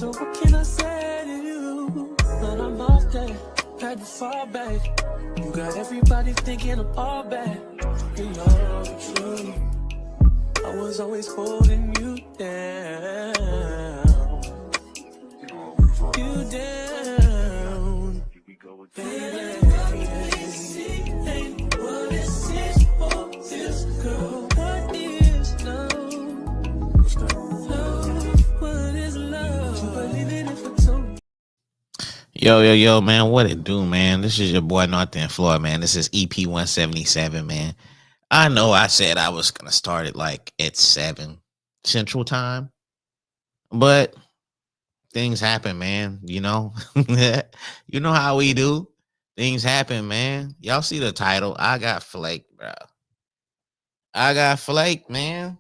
So what can I say to you? But I'm off that, had to fall back. You got everybody thinking I'm all bad. You know the truth. I was always holding you down. You down. Baby. What is this for this girl? What is love? What is love? You believe it if I told you. Yo, man, what it do, man? This is your boy North End Floyd, man. This is EP 177, man. I know I said I was gonna start it like at 7 Central Time, but things happen, man. You know how we do. Things happen, man. Y'all see the title? I got flaked, bro. I got flaked, man.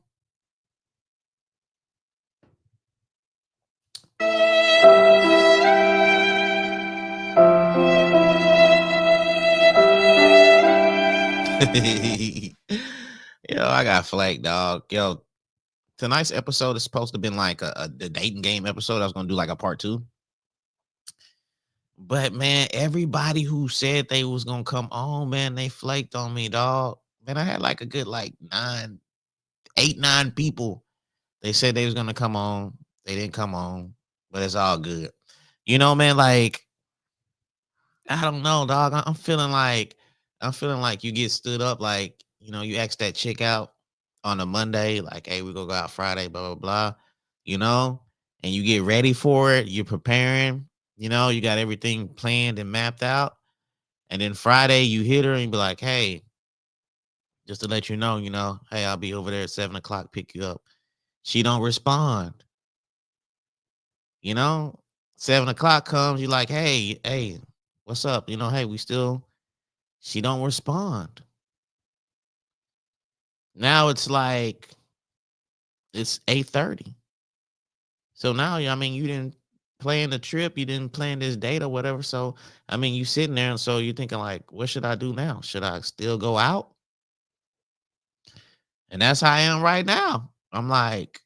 Yo, I got flaked, dog. Yo, tonight's episode is supposed to have been like the dating game episode. I was gonna do like a part 2. But man, everybody who said they was gonna come on, man, they flaked on me, dog. Man, I had like a good like 9 people. They said they was gonna come on. They didn't come on, but it's all good. Man, like I don't know, dog. I'm feeling like you get stood up, like you ask that chick out on a Monday, like, hey, we gonna go out Friday, blah blah blah, you know, and you get ready for it. You're preparing, you got everything planned and mapped out, and then Friday you hit her and you be like, hey, just to let you know, hey, I'll be over there at 7 o'clock, pick you up. She don't respond, you know. 7 o'clock comes, you like, hey, what's up? Hey, we still. She don't respond. Now it's like it's 8:30. So now, I mean, you didn't plan the trip, you didn't plan this date or whatever. So I mean, you sitting there, and so you're thinking like, what should I do now? Should I still go out? And that's how I am right now. I'm like,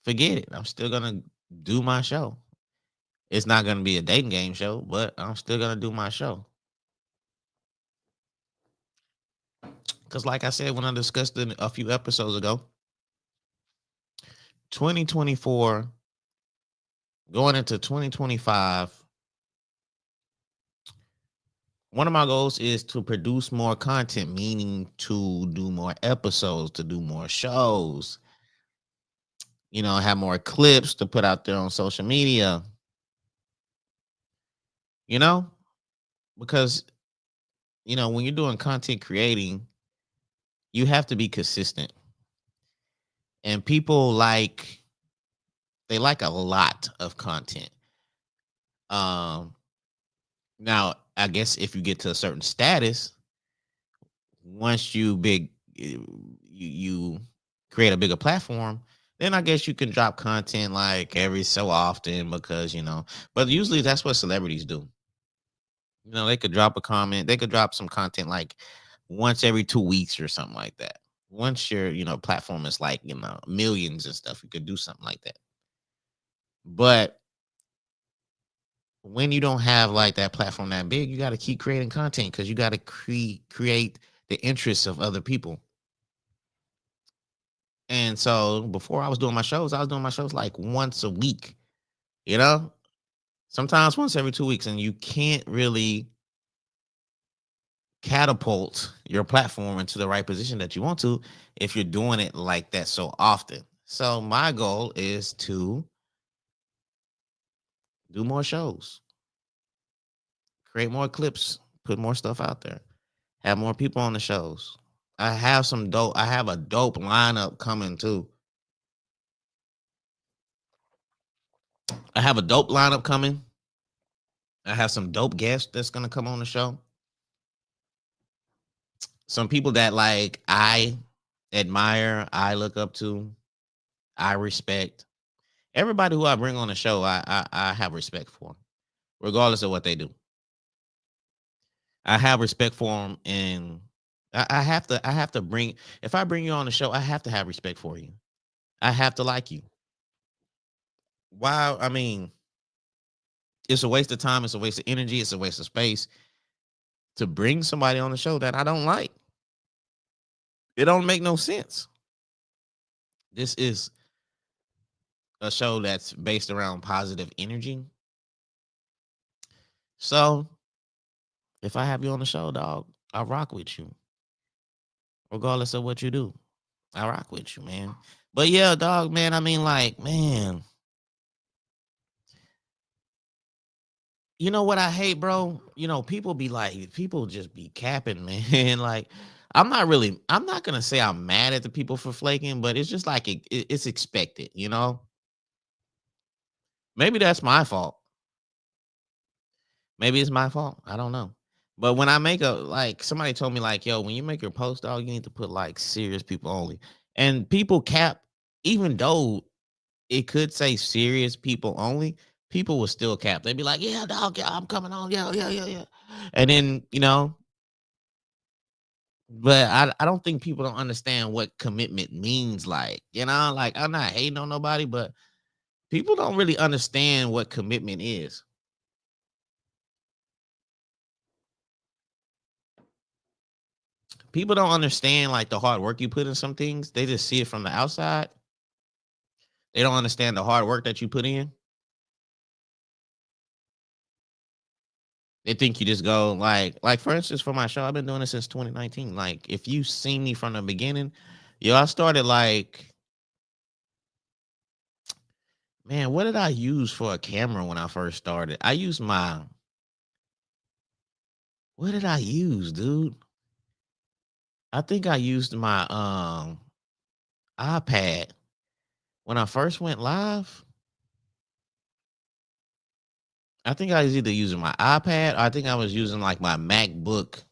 forget it. I'm still gonna do my show. It's not gonna be a dating game show, but I'm still gonna do my show. Cause like I said when I discussed it a few episodes ago, 2024 going into 2025, one of my goals is to produce more content, meaning to do more episodes, to do more shows, have more clips to put out there on social media, you know, because, when you're doing content creating, you have to be consistent. And people they like a lot of content. Um, Now, I guess if you get to a certain status, once you create a bigger platform, then I guess you can drop content like every so often because but usually that's what celebrities do. They could drop a comment, they could drop some content like once every 2 weeks or something like that. Once your platform is like millions and stuff, you could do something like that. But when you don't have like that platform that big, you got to keep creating content because you got to create the interests of other people. And so before I was doing my shows like once a week, you know, sometimes once every 2 weeks, and you can't really catapult your platform into the right position that you want to if you're doing it like that so often. So my goal is to do more shows, create more clips, put more stuff out there, have more people on the shows. I have a dope lineup coming too. I have a dope lineup coming. I have some dope guests that's gonna come on the show. Some people that like I admire, I look up to, I respect. Everybody who I bring on the show, I have respect for, regardless of what they do. I have respect for them, and I have to bring. If I bring you on the show, I have to have respect for you. I have to like you. why? I mean, it's a waste of time. It's a waste of energy. It's a waste of space to bring somebody on the show that I don't like. It don't make no sense. This is a show that's based around positive energy. So if I have you on the show, dog, I rock with you, regardless of what you do. I rock with you, man. But yeah, dog, man. I mean, like, man, you know what I hate, bro? You know, people be like, people just be capping, man. Like, I'm not gonna say I'm mad at the people for flaking, but it's just like it's expected, you know? Maybe that's my fault. Maybe it's my fault. I don't know. But when I make a like somebody told me like, yo, when you make your post, dog, you need to put like serious people only. And people cap, even though it could say serious people only, people will still cap. They'd be like, yeah, dog, yeah, I'm coming on. Yeah, yeah, yeah, yeah. And then, you know, but I don't think people don't understand what commitment means. Like, you know, like I'm not hating on nobody, but people don't really understand what commitment is. People don't understand like the hard work you put in some things. They just see it from the outside. They don't understand the hard work that you put in. They think you just go like for instance, for my show, I've been doing this since 2019. Like, if you see me from the beginning, yo, I started like, man, what did I use for a camera when I first started? I used my, what did I use, dude? I think I used my iPad when I first went live. I think I was either using my iPad or I think I was using like my MacBook.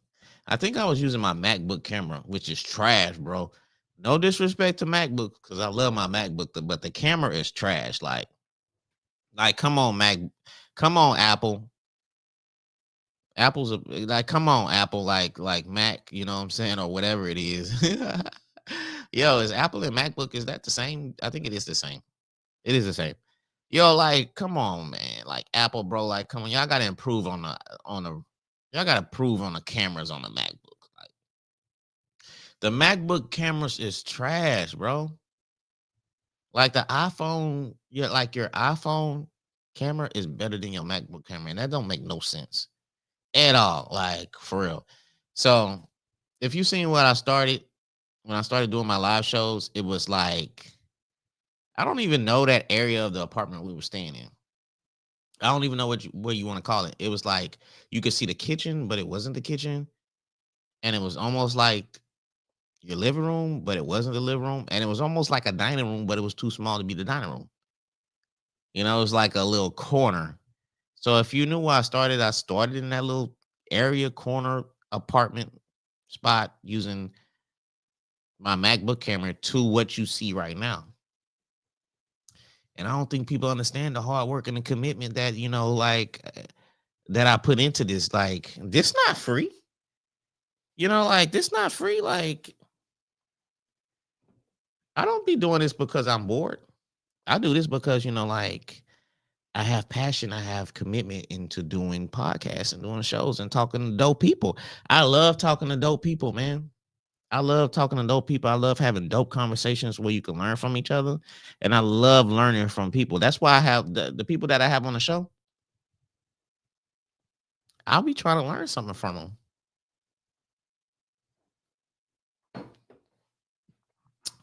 I think I was using my MacBook camera, which is trash, bro. No disrespect to MacBook because I love my MacBook, but the camera is trash. Like come on, Mac, come on, Apple. Apple's a, like, come on, Apple, like Mac, you know what I'm saying, or whatever it is. Yo, is Apple and MacBook, is that the same? I think it is the same. It is the same. Yo, like, come on, man. Like Apple, bro. Like, come on, y'all gotta improve on the y'all gotta improve on the cameras on the MacBook. Like the MacBook cameras is trash, bro. Like the iPhone, like your iPhone camera is better than your MacBook camera, and that don't make no sense at all. Like for real. So if you seen what I started when I started doing my live shows, it was like I don't even know that area of the apartment we were staying in. I don't even know what you want to call it. It was like you could see the kitchen, but it wasn't the kitchen, and it was almost like your living room, but it wasn't the living room, and it was almost like a dining room, but it was too small to be the dining room. You know, it was like a little corner. So if you knew where I started in that little area corner apartment spot using my MacBook camera to what you see right now. And I don't think people understand the hard work and the commitment that, you know, like that I put into this. Like, this not free. You know, like this not free. Like, I don't be doing this because I'm bored. I do this because, you know, like I have passion, I have commitment into doing podcasts and doing shows and talking to dope people. I love talking to dope people, man. I love talking to dope people. I love having dope conversations where you can learn from each other. And I love learning from people. That's why I have the people that I have on the show. I'll be trying to learn something from them.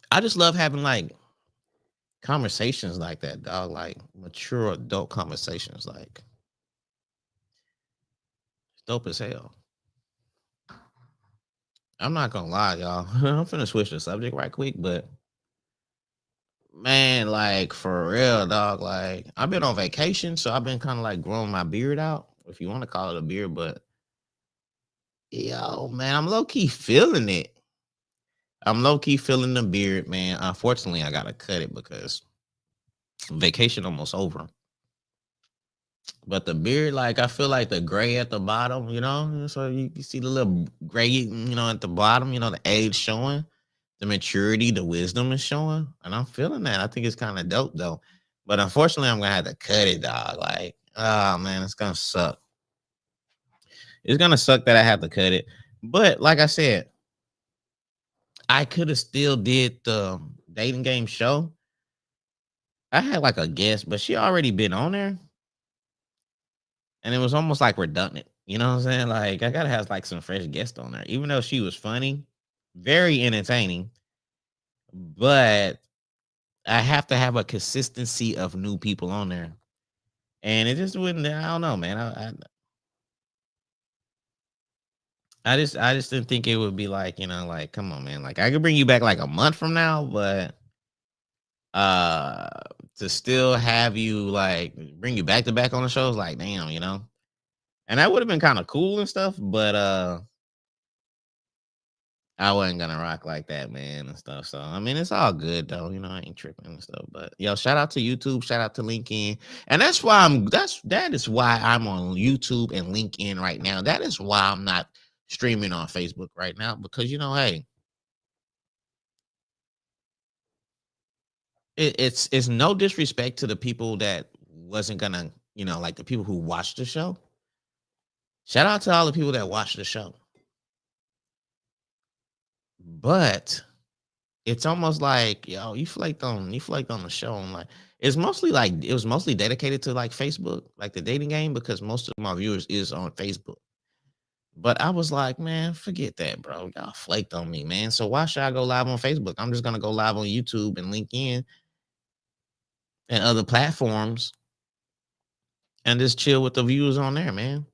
I just love having like conversations like that, dog. Like mature adult conversations. Like dope as hell. I'm not gonna lie, y'all. I'm finna switch the subject right quick, but man, like for real, dog. Like I've been on vacation, so I've been kind of like growing my beard out, if you want to call it a beard. But yo, man, I'm low key feeling it. I'm low key feeling the beard, man. Unfortunately, I gotta cut it because vacation almost over. But the beard, like I feel like the gray at the bottom, you know. So you see the little gray, you know, at the bottom, you know, the age showing, the maturity, the wisdom is showing, and I'm feeling that. I think it's kind of dope though. But unfortunately, I'm gonna have to cut it, dog. Like, oh man, it's gonna suck. It's gonna suck that I have to cut it. But like I said, I could have still did the dating game show. I had like a guest, but she already been on there, and it was almost like redundant. You know what I'm saying? Like I gotta have like some fresh guests on there, even though she was funny, very entertaining. But I have to have a consistency of new people on there, and it just wouldn't. I don't know, man. I just didn't think it would be like, like, come on, man. Like I could bring you back like a month from now, but uh to still have you like bring you back to back on the shows, like damn. And that would have been kind of cool and stuff, but I wasn't gonna rock like that, man, and stuff. So I mean, it's all good though. I ain't tripping and stuff. But yo, shout out to YouTube, shout out to LinkedIn, and that's why that is why I'm on YouTube and LinkedIn right now. That is why I'm not streaming on Facebook right now because hey, it's no disrespect to the people that wasn't gonna, like the people who watched the show. Shout out to all the people that watched the show, but it's almost like yo, you flaked on the show. And like it was mostly dedicated to like Facebook, like the dating game, because most of my viewers is on Facebook. But I was like, man, forget that, bro. Y'all flaked on me, man. So why should I go live on Facebook? I'm just gonna go live on YouTube and LinkedIn and other platforms and just chill with the viewers on there, man.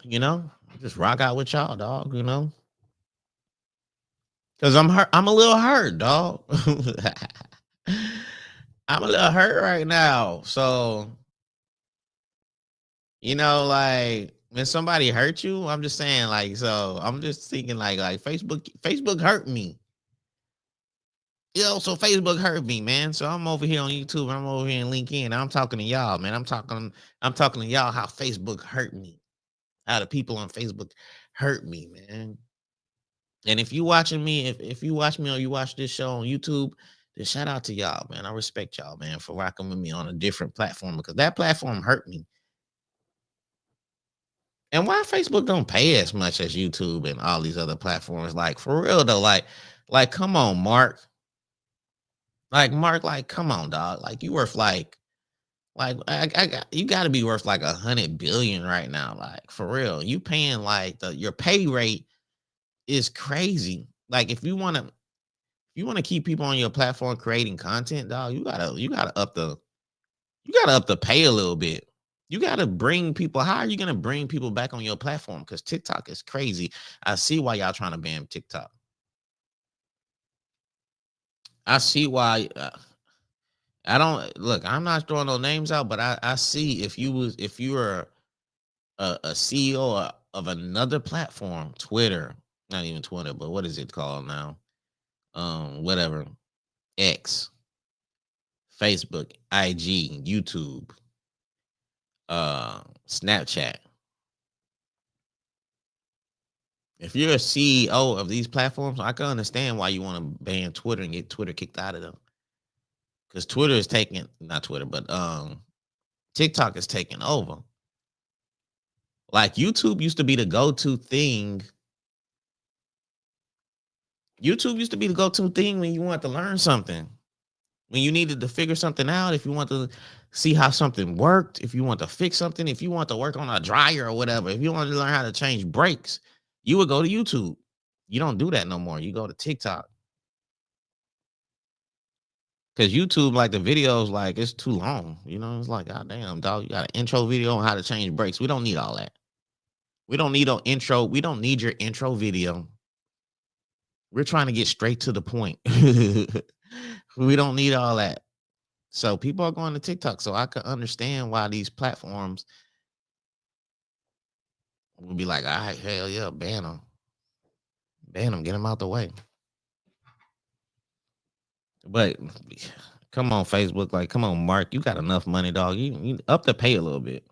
You know, just rock out with y'all, dog. Cause I'm hurt. I'm a little hurt, dog. I'm a little hurt right now. So, like when somebody hurt you, I'm just saying, like, so I'm just thinking like Facebook hurt me. So Facebook hurt me, man. So I'm over here on YouTube, I'm over here in LinkedIn, I'm talking to y'all, man. I'm talking to y'all how Facebook hurt me. How the people on Facebook hurt me, man. And if you watching me, if you watch me or you watch this show on YouTube, then shout out to y'all, man. I respect y'all, man, for rocking with me on a different platform because that platform hurt me. And why Facebook don't pay as much as YouTube and all these other platforms? Like for real though, like come on, Mark. Like Mark, like come on, dog. Like you worth like you got to be worth like 100 billion right now. Like for real, you paying like your pay rate is crazy. Like if you want to keep people on your platform creating content, dog, you gotta up the pay a little bit. You gotta bring people. How are you gonna bring people back on your platform? Because TikTok is crazy. I see why y'all trying to ban TikTok. I see why. I don't look. I'm not throwing no names out, but I see if you were a CEO of another platform, Twitter, not even Twitter, but what is it called now? Whatever, X, Facebook, IG, YouTube, Snapchat. If you're a CEO of these platforms, I can understand why you want to ban Twitter and get Twitter kicked out of them. Because Twitter is taking not Twitter, but TikTok is taking over. Like YouTube used to be the go-to thing. YouTube used to be the go-to thing when you wanted to learn something. When you needed to figure something out, if you want to see how something worked, if you want to fix something, if you want to work on a dryer or whatever, if you want to learn how to change brakes, you would go to YouTube. You don't do that no more. You go to TikTok. Because YouTube, like the videos, like it's too long. It's like, God damn, dog, you got an intro video on how to change brakes. We don't need all that. We don't need an intro. We don't need your intro video. We're trying to get straight to the point. We don't need all that. So people are going to TikTok. So I can understand why these platforms will be like, all right, hell yeah, ban them. Ban them, get them out the way. But come on, Facebook. Like, come on, Mark. You got enough money, dog. You up the pay a little bit.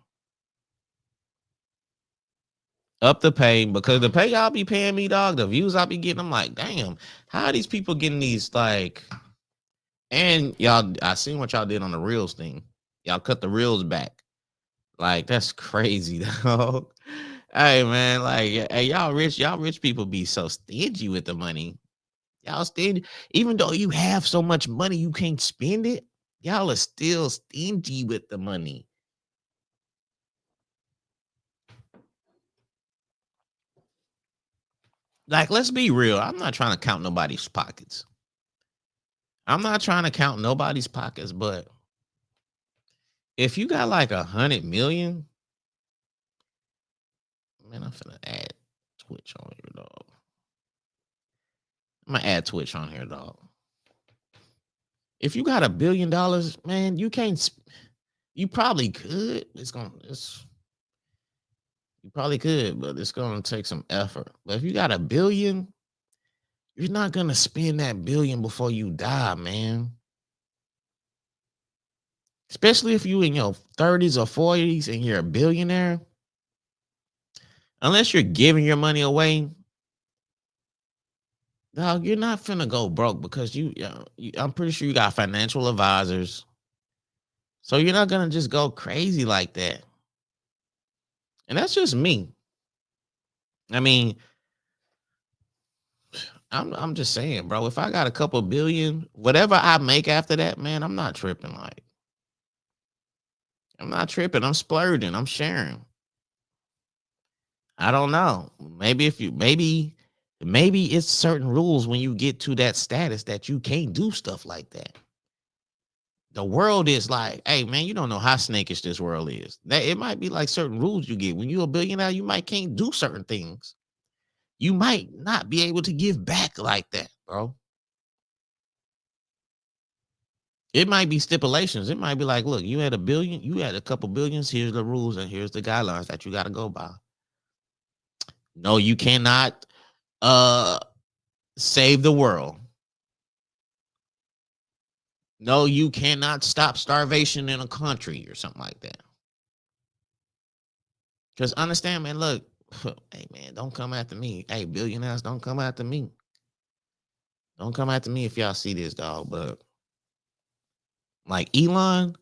Up the pay, because the pay y'all be paying me, dog, the views I be getting, I'm like, damn, how are these people getting these, like, and y'all, I seen what y'all did on the reels thing. Y'all cut the reels back. Like, that's crazy, dog. Hey man, like, hey, y'all rich people be so stingy with the money. Y'all stingy. Even though you have so much money, you can't spend it. Y'all are still stingy with the money. Like, let's be real. I'm not trying to count nobody's pockets. I'm not trying to count nobody's pockets, but if you got like 100 million, man, I'm finna add Twitch on here, dog. I'm gonna add Twitch on here, dog. If you got $1 billion, man, you can't. You probably could. You probably could, but it's gonna take some effort. But if you got $1 billion, you're not gonna spend that billion before you die, man. Especially if you in your 30s or 40s and you're a billionaire. Unless you're giving your money away, dog, you're not finna go broke because I'm pretty sure you got financial advisors. So you're not gonna just go crazy like that. And that's just me. I mean, I'm just saying, bro. If I got a couple billion, whatever I make after that, man, I'm not tripping. Like, I'm not tripping. I'm splurging. I'm sharing. I don't know. Maybe it's certain rules when you get to that status that you can't do stuff like that. The world is like, hey man, you don't know how snakish this world is. That it might be like certain rules you get. When you're a billionaire, you might can't do certain things. You might not be able to give back like that, bro. It might be stipulations. It might be like, look, you had a billion, you had a couple billions, here's the rules and here's the guidelines that you gotta go by. No, you cannot uh save the world. No, you cannot stop starvation in a country or something like that. Because understand, man, look, hey man, don't come after me. Hey, billionaires, don't come after me. Don't come after me if y'all see this, dog. But like Elon,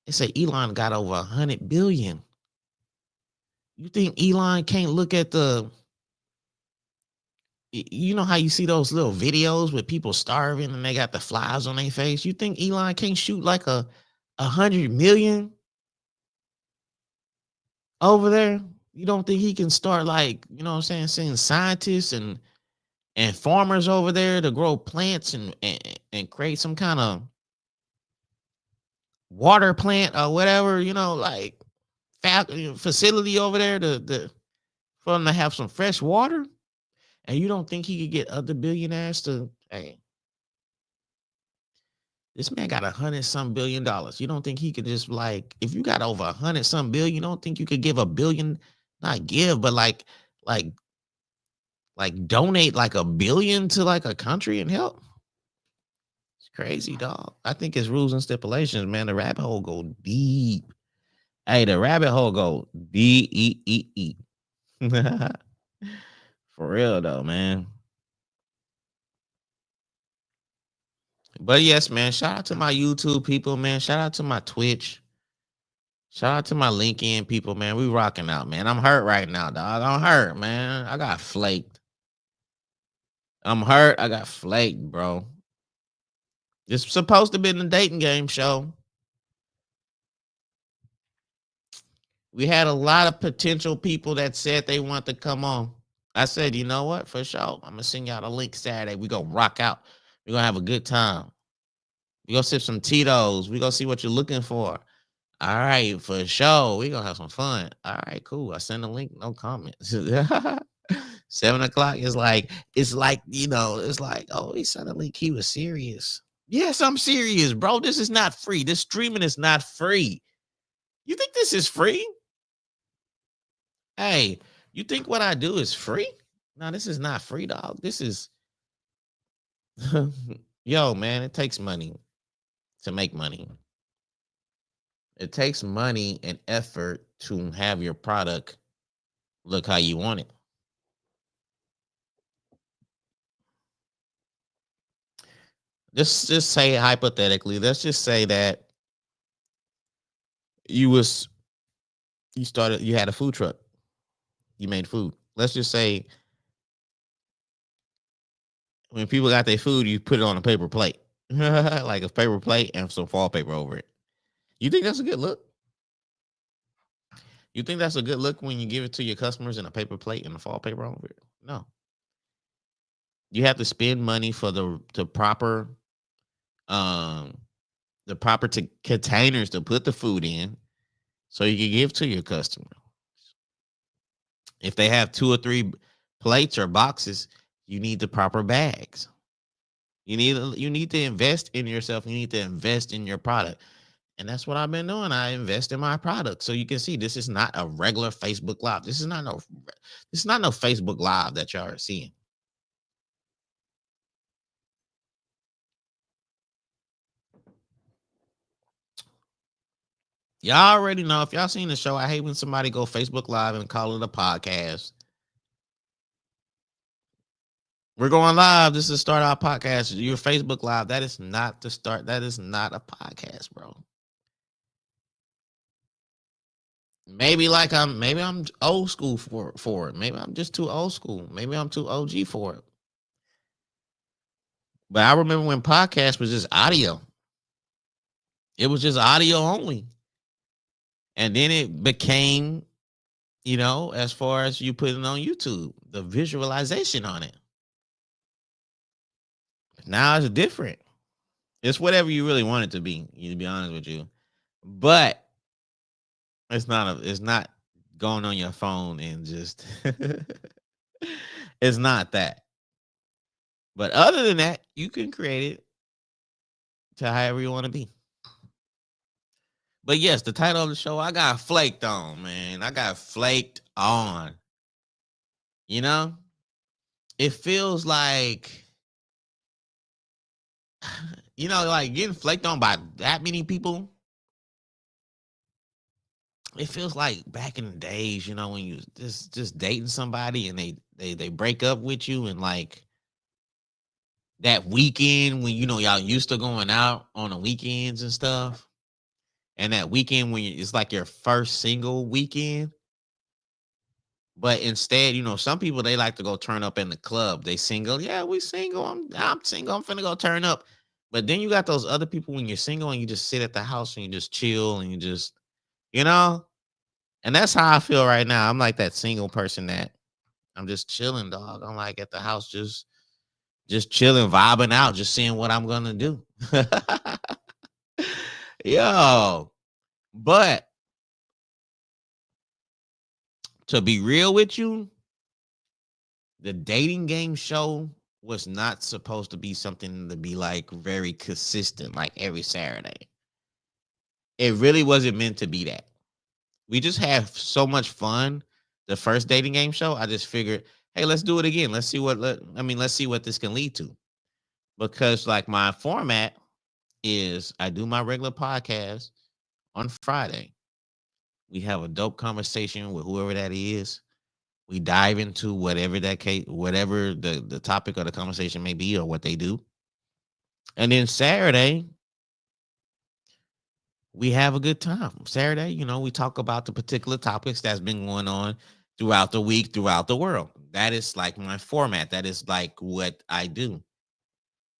they say Elon got over 100 billion. You think Elon can't look at you know how you see those little videos with people starving and they got the flies on their face? You think Elon can't shoot like a 100 million over there? You don't think he can start, like, you know what I'm saying, seeing scientists and farmers over there to grow plants and create some kind of water plant or whatever, like facility over there for them to have some fresh water? And you don't think he could get other billionaires to, hey, this man got 100 some billion dollars. You don't think he could just, like, if you got over 100 some billion, you don't think you could give a billion, not give, but like donate like a billion to like a country and help? It's crazy, dog. I think it's rules and stipulations, man. The rabbit hole go deep. Hey, the rabbit hole go deep. For real though, man. But yes, man, shout out to my YouTube people, man. Shout out to my Twitch. Shout out to my LinkedIn people, man. We rocking out, man. I'm hurt right now, dog. I'm hurt, man. I got flaked. I'm hurt. I got flaked, bro. It's supposed to be in the dating game show. We had a lot of potential people that said they want to come on. I said, you know what? For sure. I'm gonna send y'all the link Saturday. We gonna rock out. We're gonna have a good time. We gonna sip some Tito's. We gonna see what you're looking for. All right, for sure. We gonna have some fun. All right, cool. I send a link, no comments. 7 o'clock is like, it's like, oh, he sent a link. He was serious. Yes, I'm serious, bro. This is not free. This streaming is not free. You think this is free? Hey, you think what I do is free? No, this is not free, dog. This is yo, man, it takes money to make money. It takes money and effort to have your product look how you want it. Just say hypothetically, let's just say that you was you had a food truck. You made food. Let's just say when people got their food, you put it on a paper plate. Like a paper plate and some foil paper over it. You think that's a good look? You think that's a good look when you give it to your customers in a paper plate and a foil paper over it? No. You have to spend money for the proper um containers to put the food in so you can give to your customer. If they have 2 or 3 plates or boxes, you need the proper bags. You need to invest in yourself. You need to invest in your product. And that's what I've been doing. I invest in my product. So you can see this is not a regular Facebook Live. This is not no Facebook Live that y'all are seeing. Y'all already know, if y'all seen the show, I hate when somebody go Facebook Live and call it a podcast. We're going live. This is start our podcast. Your Facebook Live. That is not the start. That is not a podcast, bro. Maybe I'm old school for it. Maybe I'm just too old school. Maybe I'm too OG for it. But I remember when podcast was just audio. It was just audio only. And then it became, as far as you put it on YouTube, the visualization on it. Now it's different. It's whatever you really want it to be, to be honest with you. But it's not going on your phone and just it's not that. But other than that, you can create it to however you want to be. But yes, the title of the show, I got flaked on, man. I got flaked on. It feels like, like getting flaked on by that many people. It feels like back in the days, when you just dating somebody and they break up with you, and like that weekend when y'all used to going out on the weekends and stuff, and that weekend when it's like your first single weekend, but instead, some people, they like to go turn up in the club. They single, yeah, we single. I'm single. I'm finna go turn up. But then you got those other people when you're single and you just sit at the house and you just chill and you just, and that's how I feel right now. I'm like that single person that I'm just chilling, dog. I'm like at the house, just chilling, vibing out, just seeing what I'm gonna do. Yo, but to be real with you, the dating game show was not supposed to be something to be like very consistent, like every Saturday. It really wasn't meant to be that. We just have so much fun. The first dating game show, I just figured, hey, let's do it again. Let's see what this can lead to. Because like my format is I do my regular podcast on Friday. We have a dope conversation with whoever that is. We dive into whatever the topic of the conversation may be or what they do. And then Saturday, we have a good time. Saturday, we talk about the particular topics that's been going on throughout the week, throughout the world. That is like my format. That is like what I do.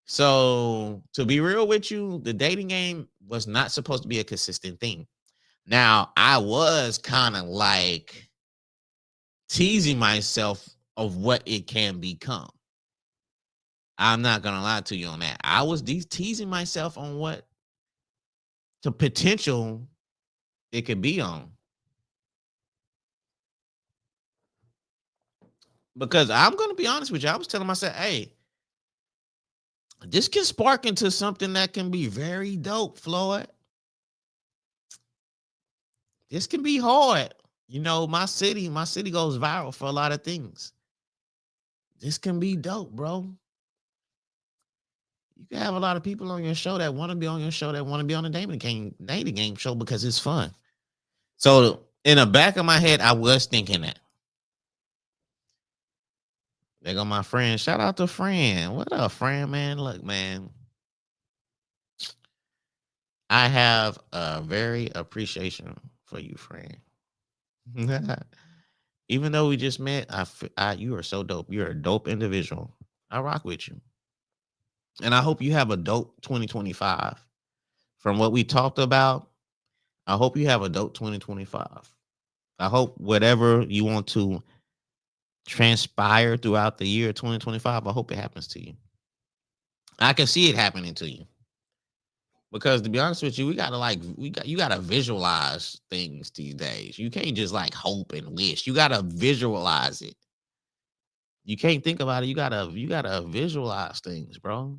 So to be real with you, the dating game was not supposed to be a consistent thing. Now, I was kind of like teasing myself of what it can become. I'm not going to lie to you on that. I was teasing myself on what the potential it could be on. Because I'm going to be honest with you. I was telling myself, hey, this can spark into something that can be very dope, Floyd. This can be hard. My city goes viral for a lot of things. This can be dope, bro. You can have a lot of people on your show that want to be on your show, that want to be on the dating game show because it's fun. So in the back of my head, I was thinking that. There go my friend. Shout out to friend. What up, friend, man? Look, man, I have a very appreciation for you, friend. Even though we just met, you are so dope. You're a dope individual. I rock with you, and I hope you have a dope 2025. From what we talked about, I hope you have a dope 2025. I hope whatever you want to transpire throughout the year 2025, I hope it happens to you. I can see it happening to you. Because to be honest with you, you gotta visualize things these days. You can't just like hope and wish. You gotta visualize it. You can't think about it. You gotta visualize things, bro.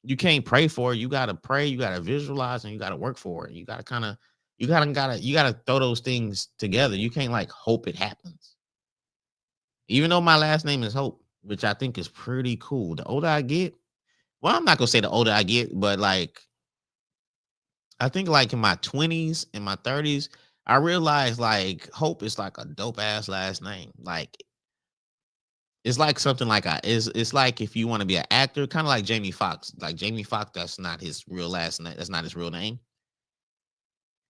You can't pray for it. You gotta pray. You gotta visualize, and you gotta work for it. You gotta throw those things together. You can't like hope it happens. Even though my last name is Hope, which I think is pretty cool. The older I get, well, I'm not gonna say the older I get, but like I think like in my 20s and my 30s, I realized like Hope is like a dope ass last name. Like it's like something like it's like if you want to be an actor, kind of like Jamie Foxx. Like Jamie Foxx, that's not his real last name. That's not his real name.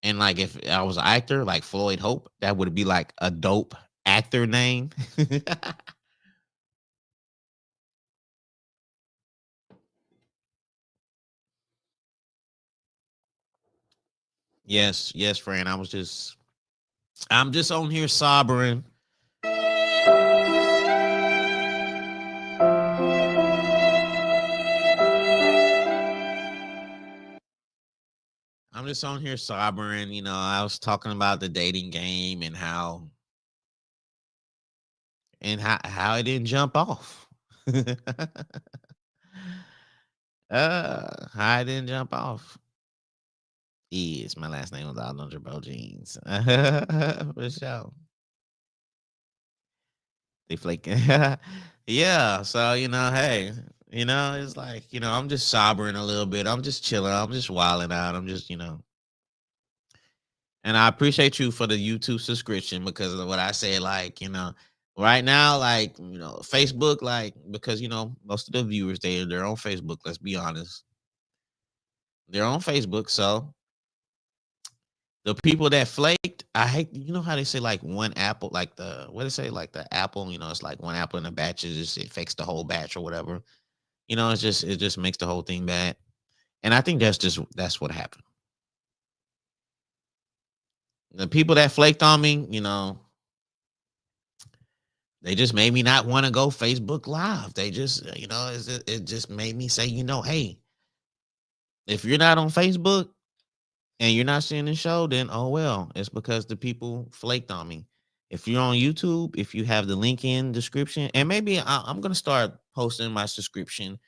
And like if I was an actor, like Floyd Hope, that would be like a dope actor name. Yes, yes, friend. I'm just on here sobbing. I'm just on here sobbing. I was talking about the dating game and how it didn't jump off. How it didn't jump off. Is my last name was Alondra Bro Jeans. For sure. They flaking. Yeah. So, hey, it's like, I'm just sobbing a little bit. I'm just chilling. I'm just wilding out. I'm just. And I appreciate you for the YouTube subscription because of what I said. Like, right now, like, Facebook, like, because most of the viewers they're on Facebook. Let's be honest, they're on Facebook. So the people that flaked, I hate. You know how they say like one apple, like the what they say, like the apple. It's like one apple in a batch. It affects the whole batch or whatever. It just makes the whole thing bad. And I think that's what happened. The people that flaked on me, they just made me not want to go Facebook Live. They just, it just made me say, hey, if you're not on Facebook and you're not seeing the show, then oh well, it's because the people flaked on me. If you're on YouTube, if you have the link in description, and maybe I'm gonna start posting my subscription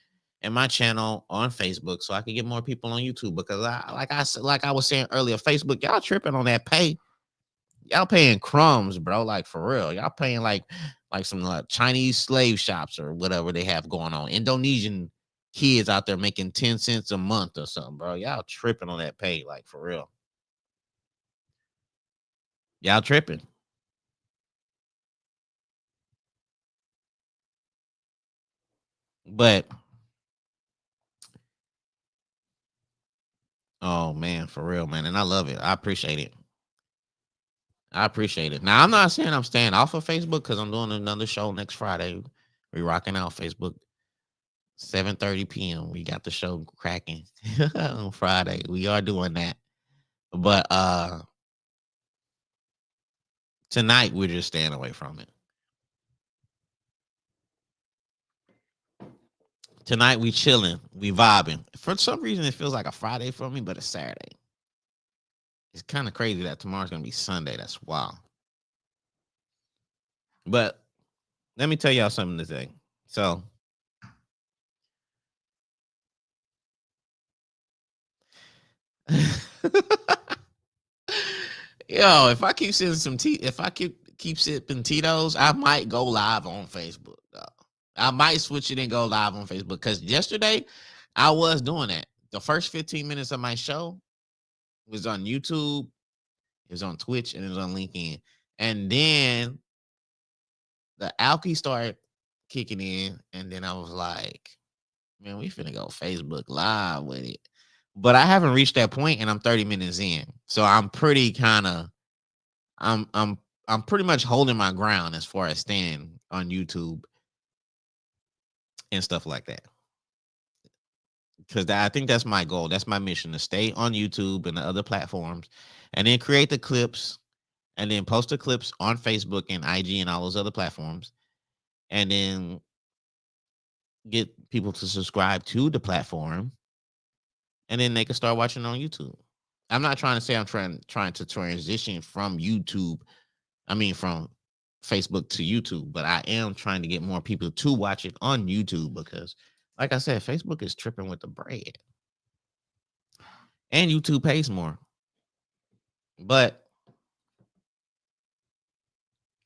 and my channel on Facebook so I can get more people on YouTube because like I was saying earlier, Facebook y'all tripping on that pay. Y'all paying crumbs, bro. Like for real. Y'all paying like some Chinese slave shops or whatever they have going on. Indonesian kids out there making 10 cents a month or something, bro. Y'all tripping on that pay, like for real. Y'all tripping. But oh man, for real, man. And I love it. I appreciate it. I appreciate it. Now I'm not saying I'm staying off of Facebook because I'm doing another show next Friday. We rocking out Facebook 7:30 p.m. We got the show cracking on Friday. We are doing that. But tonight we're just staying away from it. Tonight we chilling, we vibing. For some reason it feels like a Friday for me, but it's Saturday. It's kind of crazy that tomorrow's gonna be Sunday. That's wild. But let me tell y'all something today. So yo, if I keep sipping if I keep sipping Tito's, I might go live on Facebook. Though. I might switch it and go live on Facebook because yesterday I was doing that. The first 15 minutes of my show was on YouTube, it was on Twitch, and it was on LinkedIn. And then the alky started kicking in, and then I was like, man, we finna go Facebook Live with it. But I haven't reached that point, and I'm 30 minutes in, so I'm pretty kind of, I'm I'm I'm pretty much holding my ground as far as staying on YouTube and stuff like that. Because I think that's my goal. That's my mission, to stay on YouTube and the other platforms, and then create the clips, and then post the clips on Facebook and IG and all those other platforms, and then get people to subscribe to the platform, and then they can start watching on YouTube. I'm not trying to say I'm trying to transition from YouTube. I mean, from Facebook to YouTube, but I am trying to get more people to watch it on YouTube because, like I said, Facebook is tripping with the bread, and YouTube pays more. But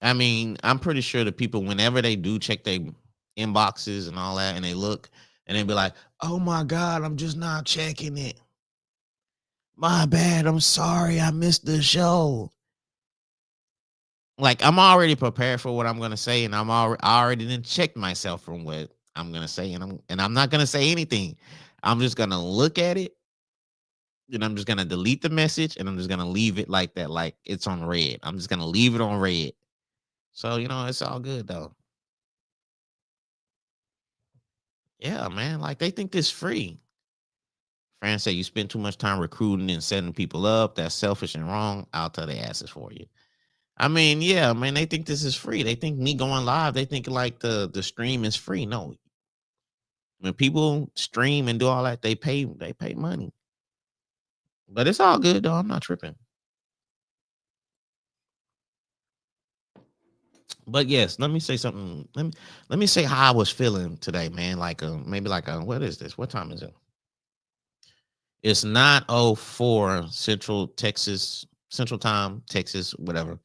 I mean, I'm pretty sure the people, whenever they do check their inboxes and all that, and they look and they be like, "Oh my God, I'm just not checking it. My bad. I'm sorry. I missed the show." Like, I'm already prepared for what I'm gonna say, and I already didn't check myself from what I'm gonna say, and I'm not gonna say anything. I'm just gonna look at it, and I'm just gonna delete the message, and I'm just gonna leave it like that, like it's on red. I'm just gonna leave it on red. So it's all good though. Yeah, man. Like, they think this free. Fran said you spend too much time recruiting and setting people up. That's selfish and wrong. I'll tell their asses for you. I mean, yeah, man, they think this is free. They think me going live, they think like the stream is free. No. When people stream and do all that, they pay money. But it's all good though. I'm not tripping. But yes, let me say something. Let me say how I was feeling today, man. Like maybe like what is this? What time is it? It's 9:04 Central Time, Texas, whatever.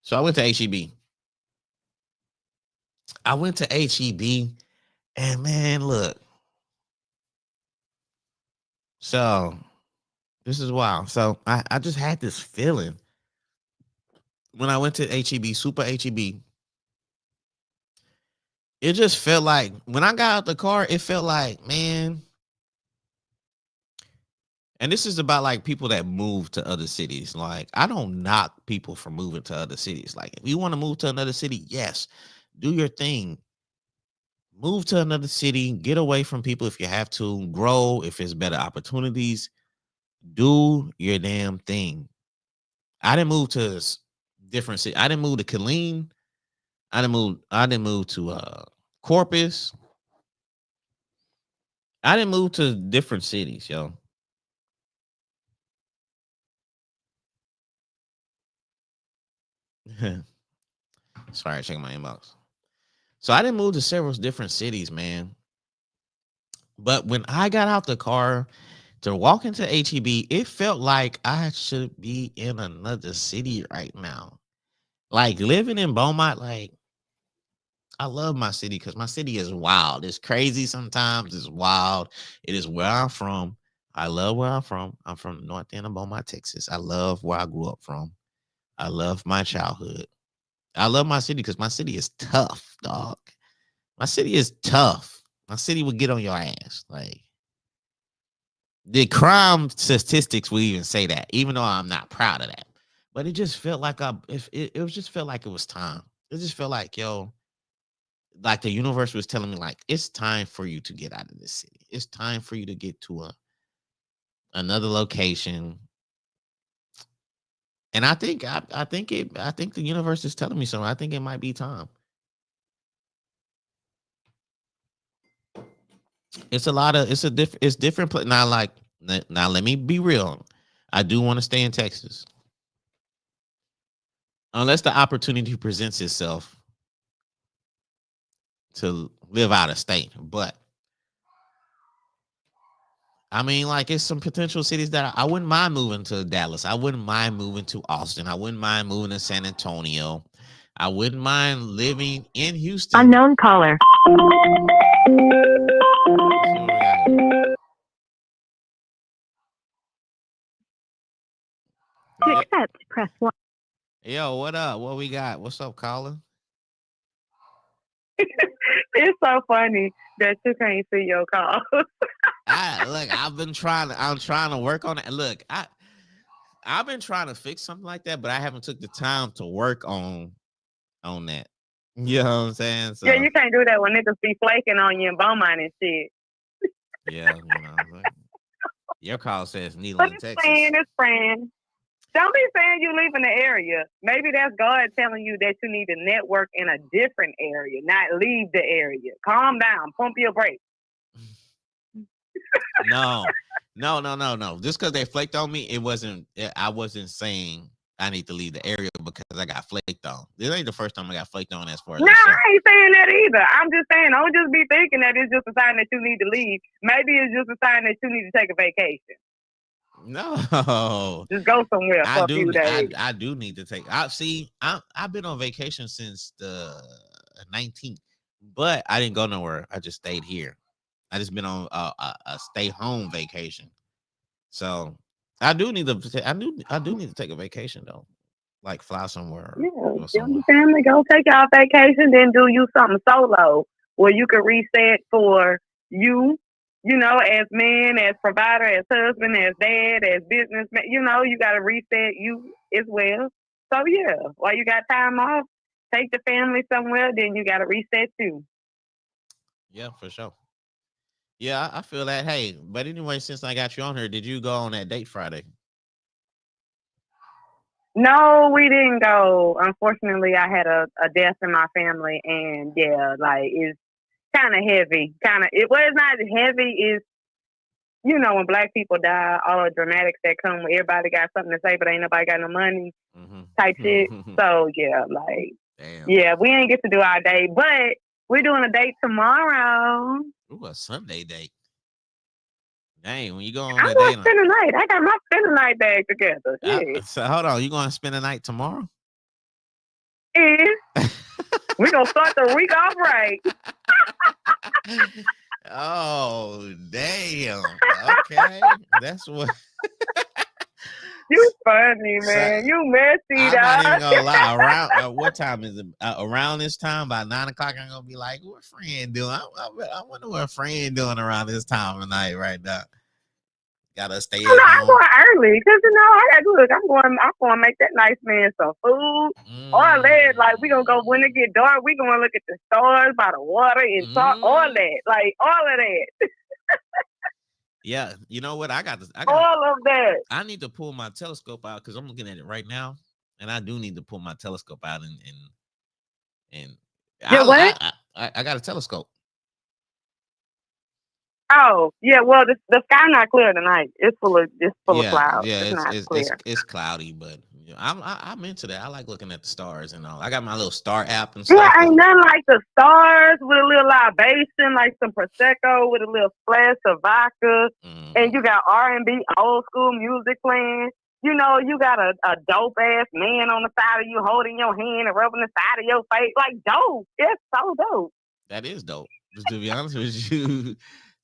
So I went to HEB. I went to HEB, and man, look. So this is wild. So I just had this feeling when I went to HEB, Super HEB. It just felt like when I got out the car, it felt like, man. And this is about like people that move to other cities. Like, I don't knock people for moving to other cities. Like, if you want to move to another city, yes, do your thing. Move to another city, get away from people if you have to, grow if it's better opportunities. Do your damn thing. I didn't move to different city. I didn't move to Killeen. I didn't move to Corpus. I didn't move to different cities, yo. Sorry, checking my inbox. So I didn't move to several different cities, man. But when I got out the car to walk into HEB, it felt like I should be in another city right now. Like, living in Beaumont, like, I love my city because my city is wild. It's crazy sometimes. It's wild. It is where I'm from. I love where I'm from. I'm from the north end of Beaumont, Texas. I love where I grew up from. I love my childhood. I love my city because my city is tough, dog. My city is tough. My city would get on your ass. Like, the crime statistics will even say that, even though I'm not proud of that. But it just felt like it was just felt like it was time. It just felt like, yo, like the universe was telling me, like, it's time for you to get out of this city. It's time for you to get to another location. And I think the universe is telling me something. I think it might be time. It's different. Now, like, now let me be real. I do want to stay in Texas unless the opportunity presents itself to live out of state. But I mean, like, it's some potential cities that I wouldn't mind moving to. Dallas. I wouldn't mind moving to Austin. I wouldn't mind moving to San Antonio. I wouldn't mind living in Houston. Unknown caller. Let's see what we got here. To Yo, accept, press 1. yo, what up? What we got? What's up, caller? It's so funny that you can't see your calls. I'm trying to work on it. Look, I've been trying to fix something like that, but I haven't took the time to work on that. You know what I'm saying? Yeah, So you can't do that when niggas be flaking on you in Beaumont and shit. yeah, you know, your call says Needle But in it's friend, Texas. it's friend. Don't be saying you leaving the area. Maybe that's God telling you that you need to network in a different area, not leave the area. Calm down, pump your brakes. No, no. Just because they flaked on me, I wasn't saying I need to leave the area because I got flaked on. This ain't the first time I got flaked on as far as No, a shirt. I ain't saying that either. I'm just saying, don't just be thinking that it's just a sign that you need to leave. Maybe it's just a sign that you need to take a vacation. No, Just go somewhere I for a do. few days. I do need to take. I've been on vacation since the 19th, but I didn't go nowhere. I just stayed here. I just been on a stay home vacation. So I do need to. I do need to take a vacation though, like fly somewhere Yeah, or go you and somewhere. your family go take y'all vacation, then do you something solo where you can reset for you, as man, as provider, as husband, as dad, as businessman. You got to reset you as well. So yeah, while you got time off, take the family somewhere. Then you got to reset too. Yeah, for sure. Yeah, I feel that. Hey, but anyway, since I got you on here, did you go on that date Friday? No, we didn't go. Unfortunately, I had a death in my family, and yeah, like it's kind of heavy. It's not heavy. When black people die, all the dramatics that come with everybody got something to say, but ain't nobody got no money type shit. Mm-hmm. So yeah, like Damn. yeah, we ain't get to do our date, but we're doing a date tomorrow. Ooh, a Sunday date. Dang, when you go on I'm a going date, to spend the night. I got my spend the night bag together. Yeah, so hold on, you going to spend the night tomorrow? and we gonna start the week off right. Oh, damn. Okay, that's what. You funny So man. You messy I'm not even dog. gonna lie. Around what time is it? Around this time, by 9 o'clock, I'm gonna be like, "What friend doing? I wonder what friend doing around this time of night right now." Gotta stay No, at I'm home. going early because I got to look. I'm going to make that nice man some food. All that, like we gonna go when it get dark. We gonna look at the stars by the water and talk. All Mm. that, like all of that, Yeah, you know what? all of that. I need to pull my telescope out because I'm looking at it right now, and I do need to pull my telescope out and Yeah, what? I got a telescope. Oh, yeah. Well, the sky not clear tonight. It's full of Yeah, clouds. yeah, It's not clear. it's cloudy, but I'm into that. I like looking at the stars and all. I got my little star app and Yeah, stuff. ain't nothing like the stars with a little libation, like some prosecco with a little splash of vodka, and you Mm, got R&B old school music playing. You got a dope ass man on the side of you holding your hand and rubbing the side of your face, like dope. It's so dope. that is dope. Just to be honest with you,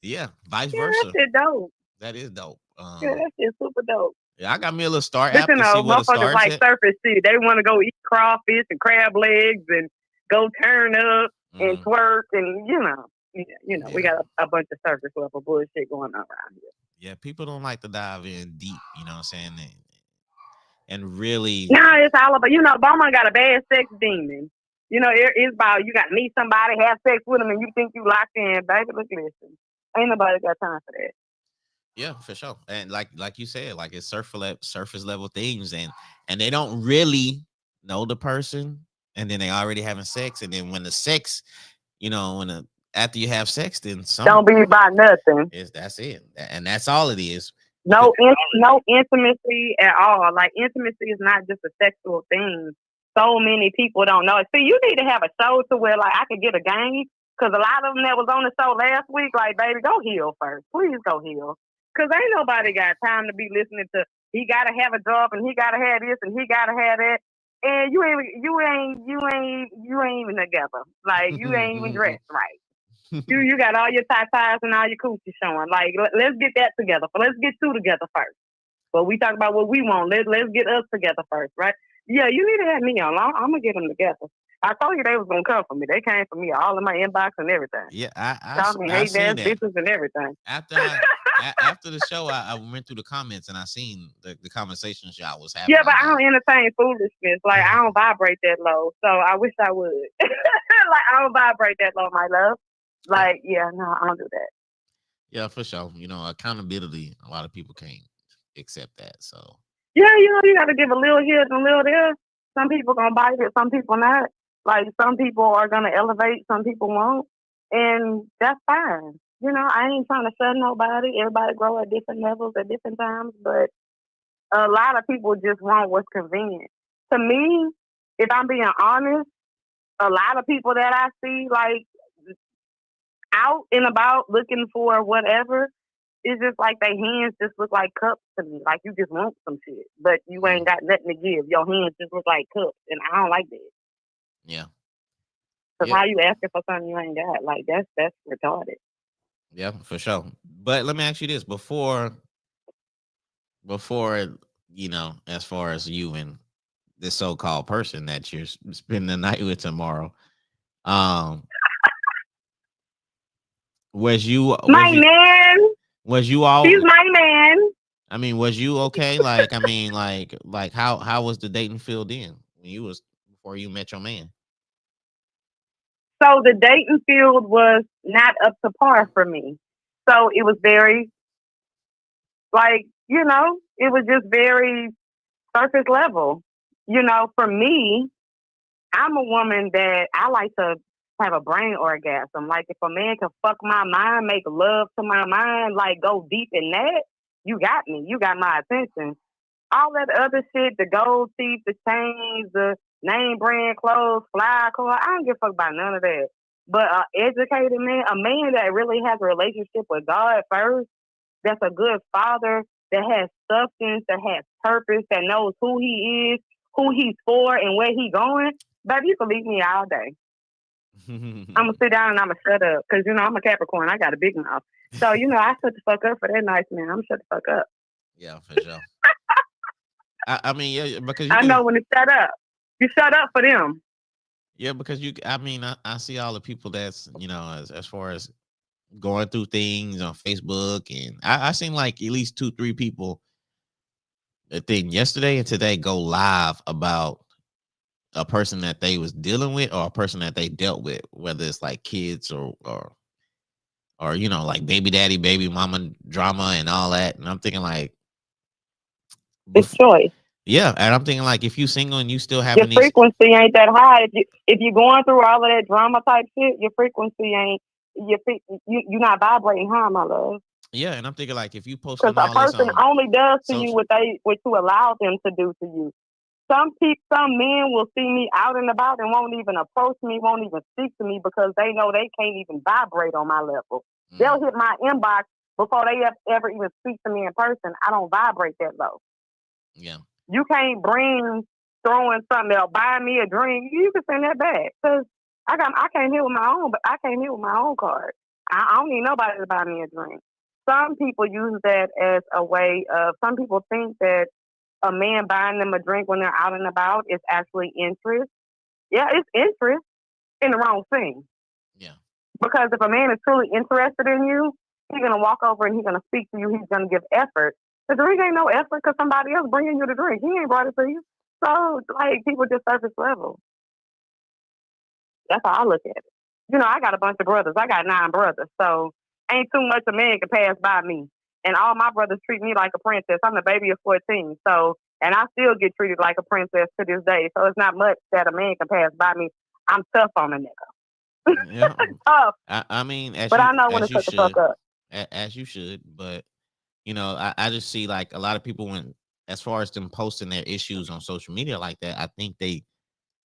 yeah, vice Yeah, that versa. shit dope. That is dope. Yeah, that shit super dope. Yeah, I got me a little star But app to see where the motherfuckers stars like at. surface shit. They want to go eat crawfish and crab legs and go turn up and Mm, twerk and we yeah, got a bunch of surface level bullshit going on around here. yeah. People don't like to dive in deep. You know what I'm saying? And really, Now it's all about Beaumont got a bad sex demon. It's about you got to meet somebody, have sex with them, and you think you locked in, baby. Look, listen, ain't nobody got time for that. yeah, for sure. And like you said, like it's surface level things, and they don't really know the person, and then they already having sex, and then when the sex, after you have sex, then some Don't be about nothing. is that's it, and that's all it is. Because No intimacy at all. Like intimacy is not just a sexual thing. So many people don't know it. See, you need to have a show to where like I could get a game because a lot of them that was on the show last week, like baby, go heal first. Please go heal. Cause ain't nobody got time to be listening to he gotta have a job and he gotta have this and he gotta have that. And you ain't even together. Like you ain't even dressed right. You got all your tie-ties and all your coochies showing. Like, let's get that together. Let's get two together first. But we talk about what we want. Let's get us together first, right? Yeah, you need to have me on. I'm gonna get them together. I told you they was gonna come for me. They came for me all in my inbox and everything. Yeah, Called me I hate seen ass that bitches and everything. after the show. I went through the comments and I seen the conversations y'all was having Yeah, but on I there. don't entertain foolishness. Like I don't vibrate that low. So I wish I would. Like I don't vibrate that low, my love. Yeah, Like, yeah, no, I don't do that. yeah, for sure. You know, accountability. A lot of people can't accept that. So Yeah, you gotta give a little here and a little there. Some people gonna bite it, some people not. Like some people are gonna elevate, some people won't. And that's fine. I ain't trying to shut nobody. Everybody grow at different levels at different times, but a lot of people just want what's convenient. To me, if I'm being honest, a lot of people that I see like out and about looking for whatever, it's just like their hands just look like cups to me. Like you just want some shit, but you mhm, ain't got nothing to give. Your hands just look like cups, and I don't like that. yeah, Cause yeah, how you asking for something you ain't got? Like that's retarded. yeah, for sure. But let me ask you this: before as far as you and this so-called person that you're spending the night with tomorrow, um, was you My was you man, was you he's all? my man. I mean, was you okay? Like, I mean, like how was the dating field then when you was before you met your man? So the dating field was not up to par for me. So it was very like it was just very surface level. For me, I'm a woman that I like to have a brain orgasm. Like if a man can fuck my mind, make love to my mind, like go deep in that, you got me. You got my attention. All that other shit, the gold teeth, the chains, the name brand clothes, fly car, I don't give a fuck about none of that. But an educated man, a man that really has a relationship with God first, that's a good father, that has substance, that has purpose, that knows who he is, who he's for, and where he going, baby, you can leave me all day. I'm gonna sit down and I'm gonna shut up because I'm a Capricorn. I got a big mouth, so I shut the fuck up for that nice man. I'm shut the fuck up. Yeah, for sure. I mean, yeah, because you I can, know when to shut up. You shut up for them. yeah, because I mean, I see all the people that's as far as going through things on Facebook, and I seen like at least 2, 3 people. I think yesterday and today go live about a person that they was dealing with or a person that they dealt with, whether it's like kids or like baby daddy, baby mama drama and all that. And I'm thinking like, It's before, choice. yeah, and I'm thinking like if you single and you still Your having these, frequency ain't that high. If you're going through all of that drama type shit, your frequency ain't. You're not vibrating high, my love. yeah, and I'm thinking like if you Because posting a all this person on only does to you social, what you allow them to do to you. Some men will see me out and about and won't even approach me, won't even speak to me because they know they can't even vibrate on my level. mm, They'll hit my inbox before they ever even speak to me in person. I don't vibrate that low. yeah, You can't bring throwing something else, buy me a drink. You can send that back because I can't hit with my own, but I can't hit with my own card. I don't need nobody to buy me a drink. Some people use that as a way of. Some people think that a man buying them a drink when they're out and about is actually interest. Yeah, it's interest in the wrong thing. yeah, Because if a man is truly interested in you, he's gonna walk over and he's gonna speak to you. He's gonna give effort. The drink ain't no effort because somebody else bringing you the drink. He ain't brought it to you. So like people just surface level. That's how I look at it. I got a bunch of brothers. I got 9 brothers. So ain't too much a man can pass by me. And all my brothers treat me like a princess. I'm the baby of 14. So and I still get treated like a princess to this day. So it's not much that a man can pass by me. I'm tough on a nigga. yeah. Tough. I mean, But I know when to shut the fuck up. as you should, but I just see like a lot of people when as far as them posting their issues on social media like that, I think they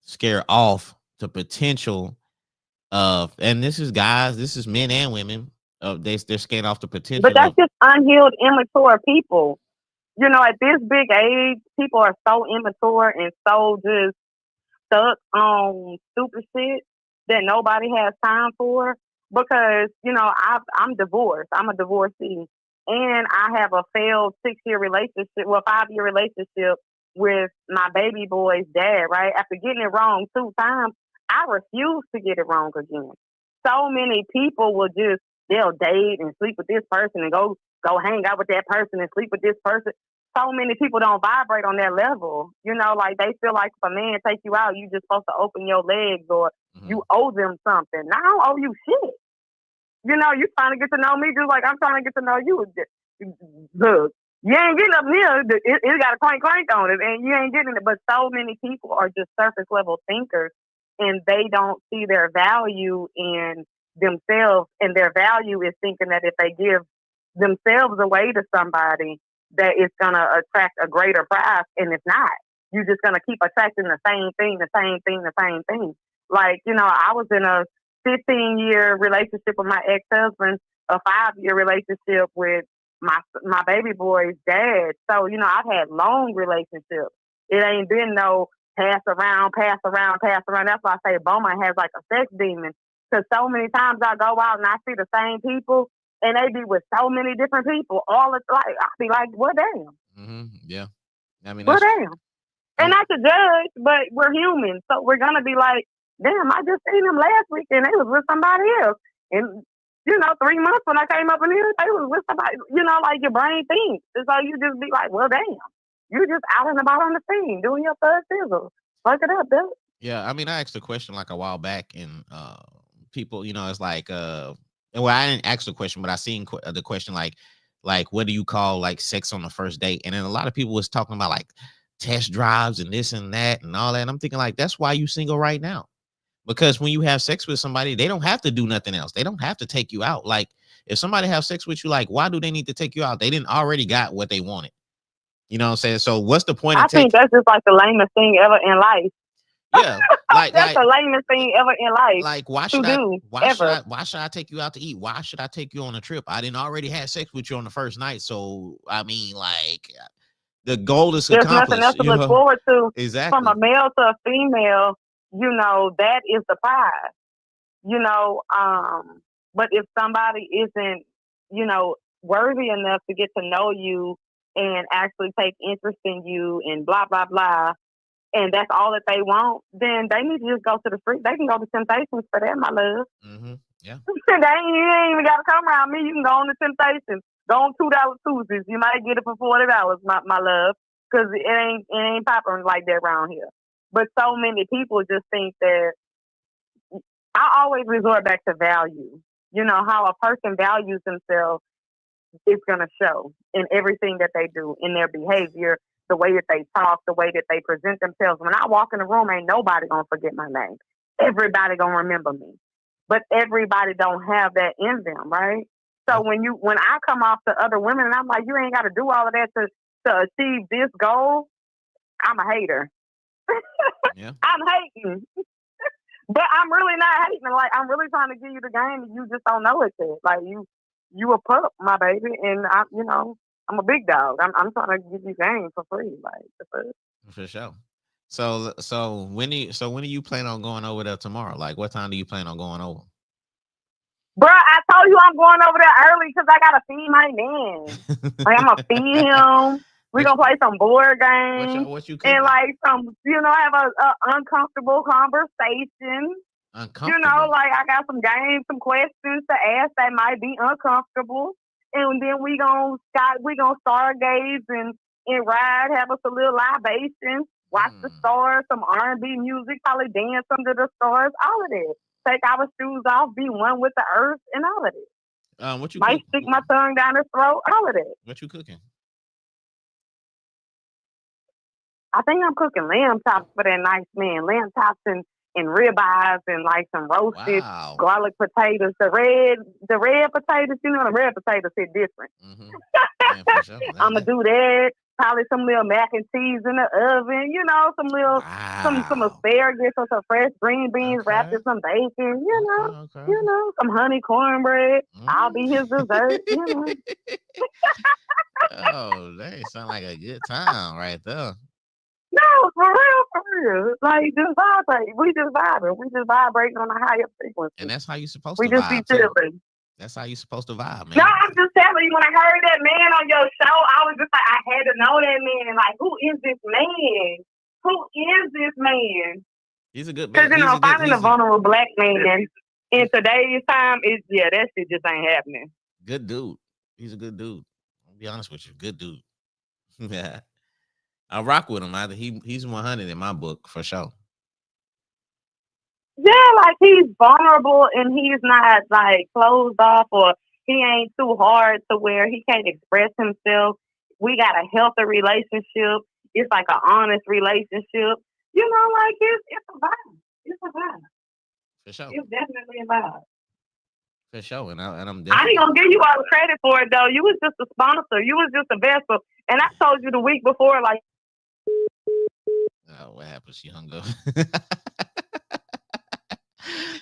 scare off the potential of, and this is guys, this is men and women, they're scared off the But potential that's of, just unhealed, immature people. At this big age, people are so immature and so just stuck on stupid shit that nobody has time for because I'm divorced. I'm a divorcee, and I have a failed 6-year relationship, well 5-year relationship with my baby boy's dad. Right after getting it wrong 2 times, I refuse to get it wrong again. So many people they'll date and sleep with this person and go hang out with that person and sleep with this person. So many people don't vibrate on that level. You know, like they feel like if a man take you out, you just supposed to open your legs or you owe them something. Now, I don't owe you shit. You know, you trying to get to know me just like I'm trying to get to know you. Look, you ain't getting up near it got a crank on it, and you ain't getting it. But so many people are just surface level thinkers, and they don't see their value in themselves, and their value is thinking that if they give themselves away to somebody, that it's gonna attract a greater prize, and it's not. You're just gonna keep attracting the same thing, the same thing, the same thing. Like, you know, I was in a 15-year relationship with my ex-husband, a 5-year relationship with my baby boy's dad. So, you know, I've had long relationships. It ain't been no pass around. That's why I say Bowman has like a sex demon. Because so many times I go out and I see the same people, and they be with so many different people. All it's like, I be like, well, damn. Yeah. I mean, well, damn. And not to judge, but we're human. So we're going to be like, damn, I just seen them last week and they was with somebody else. And, you know, 3 months when I came up in here, they was with somebody, you know, like your brain thinks. And so you just be like, well, damn, you just out and about on the scene doing your third sizzle. Fuck it up, dude. Yeah, I mean, I asked a question like a while back, and people, you know, it's like, well, I didn't ask the question, but I seen the question like, what do you call like sex on the first date? And then a lot of people was talking about like test drives and this and that and all that. And I'm thinking like, that's why you single right now. Because when you have sex with somebody, they don't have to do nothing else. They don't have to take you out. Like, if somebody have sex with you, like, why do they need to take you out? They didn't already got what they wanted. You know what I'm saying? So what's the point? I think that's just like the lamest thing ever in life. Yeah, that's the lamest thing ever in life. Like, why should I take you out to eat? Why should I take you on a trip? I didn't already have sex with you on the first night. So I mean, like, the goal is accomplished. There's nothing else to look forward to. Exactly. From a male to a female, you know, that is the prize. You know, but if somebody isn't, you know, worthy enough to get to know you and actually take interest in you and blah, blah, blah, and that's all that they want, then they need to just go to the street. They can go to Temptations for that, my love. Yeah. You ain't even got to come around me. You can go on to Temptations. Go on $2 Tuesdays. You might get it for $40, my love, because it ain't popping like that around here. But so many people just think that I always resort back to value. You know, how a person values themselves is going to show in everything that they do, in their behavior, the way that they talk, the way that they present themselves. When I walk in the room, ain't nobody going to forget my name. Everybody going to remember me. But everybody don't have that in them, right? So when I come off to other women and I'm like, you ain't got to do all of that to achieve this goal, I'm a hater. Yeah. I'm hating. But I'm really not hating. Like, I'm really trying to give you the game and you just don't know it yet. Like, you a pup, my baby, and I'm a big dog. I'm trying to give you game for free. Like, for sure. So when do you plan on going over there tomorrow? Like, what time do you plan on going over? Bruh, I told you I'm going over there early because I gotta feed my man. Like, I'm gonna feed him. We're gonna play some board games. What you cooking? And like have a uncomfortable conversation. Uncomfortable. You know, like I got some games, some questions to ask that might be uncomfortable. And then we gonna stargaze and ride, have us a little libation, watch the stars, some R&B music, probably dance under the stars, all of that. Take our shoes off, be one with the earth, and all of it. What you might stick my tongue down his throat, all of that. What you cooking? I think I'm cooking lamb chops for that nice man. Lamb chops and ribeyes and like some roasted garlic potatoes. The red potatoes, you know, the red potatoes hit different. Yeah, sure. I'm gonna do that. Probably some little mac and cheese in the oven. You know, some little some asparagus or some fresh green beans wrapped in some bacon. You know, some honey cornbread. I'll be his dessert. You know. Oh, that sound like a good time right there. No, for real. Like, just vibrate. We just vibing. We just vibrating on a higher frequency. And that's how you're supposed to vibe. We just be chilling. That's how you're supposed to vibe, man. No, I'm just telling you, when I heard that man on your show, I was just like, I had to know that man. Like, who is this man? Who is this man? He's a good Because man. He's a good. finding a He's a vulnerable black man in today's time is that shit just ain't happening. good dude. He's a good dude. I'll be honest with you, good dude. Yeah, I rock with him. Either he's 100 in my book for sure. Yeah, like he's vulnerable and he's not like closed off or he ain't too hard to where he can't express himself. We got a healthy relationship. It's like an honest relationship. Like it's a vibe. It's a vibe. For sure. It's definitely a vibe. For sure. And I'm I ain't definitely. gonna give you all the credit for it though. You was just a sponsor. You was just a vessel. And I told you the week before, like Oh, what happened? She hung up.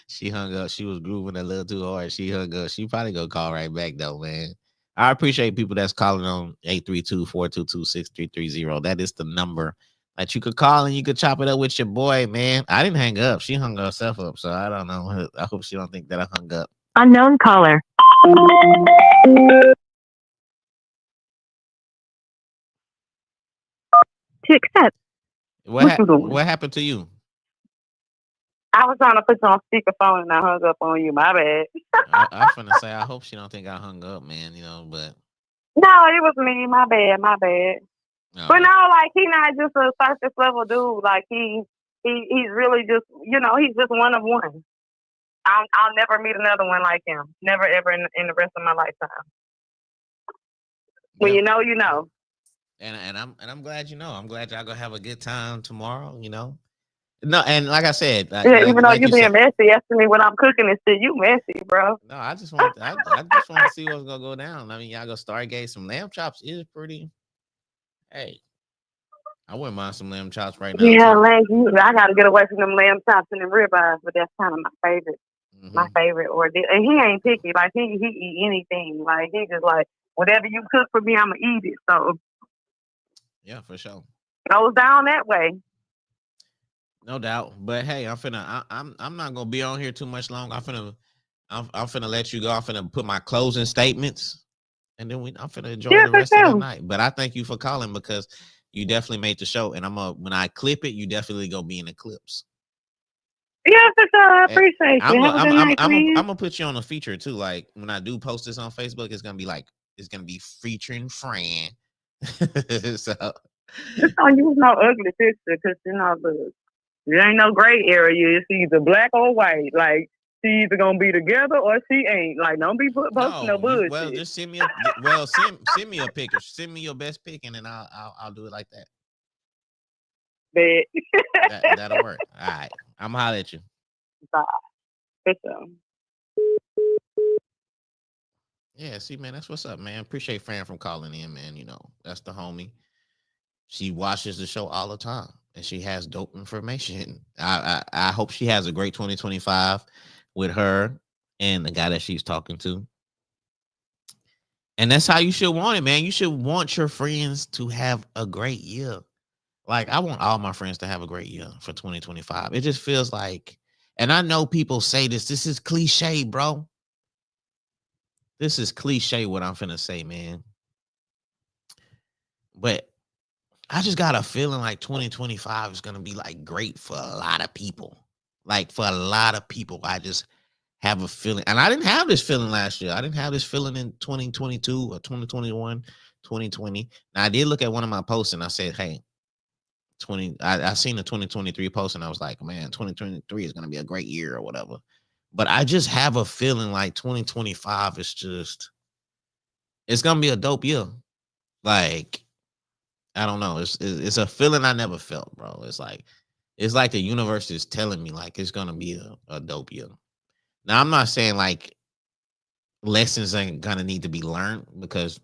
She hung up. She was grooving a little too hard. She hung up. She probably gonna call right back though, man. I appreciate people that's calling on 832-422-6330. That is the number that you could call and you could chop it up with your boy, man. I didn't hang up. She hung herself up, so I don't know. I hope she don't think that I hung up. unknown caller. To accept. What you doing? What happened to you? I was trying to put you on speakerphone and I hung up on you. My bad. I finna say I hope she don't think I hung up, man. But No, it was me. My bad. My bad. But no. no, like he not just a surface level dude. Like he's really just he's just one of one. I'll never meet another one like him. Never ever in the rest of my lifetime. When Yeah. you know. And I'm glad you know. I'm glad y'all gonna have a good time tomorrow. No, and like I said, Yeah, even though like you you being said, messy, asking me when I'm cooking and shit, you messy, bro. no, I just want to see what's gonna go down. I mean, y'all go Stargate. Some lamb chops is pretty. Hey, I wouldn't mind some lamb chops right now Yeah, too. I gotta get away from them lamb chops and them ribeyes, but that's kind of my favorite. My Hmm. favorite ordeal. And he ain't picky. Like he eat anything. Like he just like whatever you cook for me, I'ma eat it. So Yeah, for sure, goes down that way. no doubt. But hey, I'm not gonna be on here too much long. I'm finna let you go. I'm finna put my closing statements, and then I'm finna enjoy Yeah, the for rest of the sure. night. But I thank you for calling because you definitely made the show, and when I clip it, you definitely gonna be in the clips. Yeah, for sure. I Eh, appreciate you. Have a good night, I'm friend. gonna put you on a feature too. Like when I do post this on Facebook, it's gonna be featuring Fran. So Just don't use no ugly picture because look, there ain't no gray area. It's either black or white. Like she either gonna be together or she ain't. Like don't be posting no no, you well bullshit. just send me a well send me a picture. Send me your best pick, and then I'll do it like that. But That'll work. All right, I'm gonna holler at you. bye. For sure. Yeah, see, man, that's what's up, man. Appreciate Fran from calling in, man. That's the homie. She watches the show all the time, and she has dope information. I hope she has a great 2025 with her and the guy that she's talking to. And that's how you should want it, man. You should want your friends to have a great year. Like I want all my friends to have a great year for 2025. It just feels like, and I know people say this. This is cliche, bro. This is cliche what I'm finna say, man. But I just got a feeling like 2025 is gonna be like great for a lot of people. Like for a lot of people, I just have a feeling, and I didn't have this feeling last year. I didn't have this feeling in 2022 or 2021, 2020. Now I did look at one of my posts and I said, "Hey, 20." I seen the 2023 post and I was like, "Man, 2023 is gonna be a great year or whatever." But I just have a feeling like 2025 is it's gonna be a dope year. Like I don't know. It's a feeling I never felt, bro. It's like the universe is telling me like it's gonna be a dope year. Now I'm not saying like lessons ain't gonna need to be learned because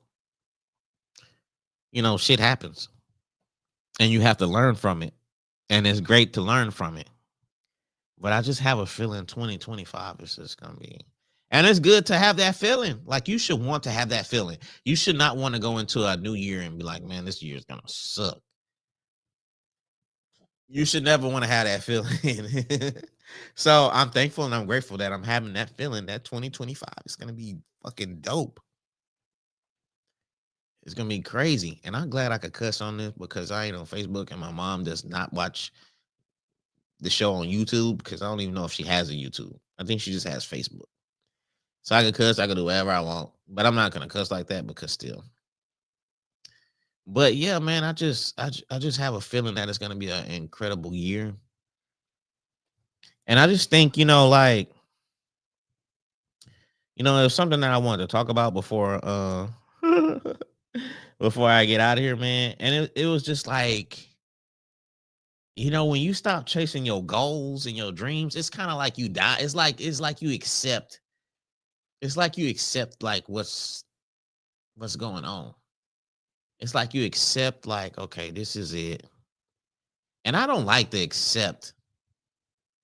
shit happens and you have to learn from it. And it's great to learn from it. But I just have a feeling 2025 is just gonna be. And it's good to have that feeling. Like you should want to have that feeling. You should not want to go into a new year and be like, man, this year is gonna suck. You should never want to have that feeling. So I'm thankful and I'm grateful that I'm having that feeling that 2025 is gonna be fucking dope. It's gonna be crazy. And I'm glad I could cuss on this because I ain't on Facebook and my mom does not watch the show on YouTube because I don't even know if she has a YouTube. I think she just has Facebook. So I could cuss, I could do whatever I want, but I'm not gonna cuss like that because still. But yeah, man, I just have a feeling that it's gonna be an incredible year, and I just think like it's something that I wanted to talk about before before I get out of here, man, and it was just like when you stop chasing your goals and your dreams, it's kind of like you die. It's like you accept. It's like you accept like what's going on. It's like you accept like, okay, this is it. And I don't like to accept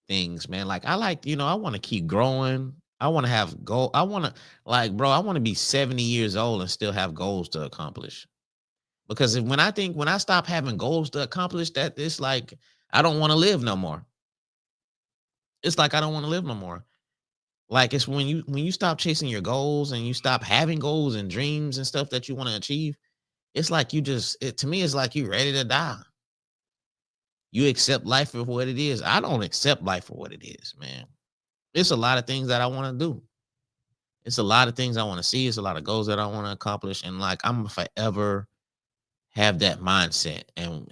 things, man. Like I like, I want to keep growing. I want to have goal. I want to bro, I want to be 70 years old and still have goals to accomplish. Because when I stop having goals to accomplish, that it's like I don't want to live no more. It's like I don't want to live no more. Like it's when you stop chasing your goals and you stop having goals and dreams and stuff that you want to achieve, it's like to me, it's like you ready to die. You accept life for what it is. I don't accept life for what it is, man. It's a lot of things that I want to do. It's a lot of things I want to see. It's a lot of goals that I want to accomplish. And like I'm forever have that mindset. And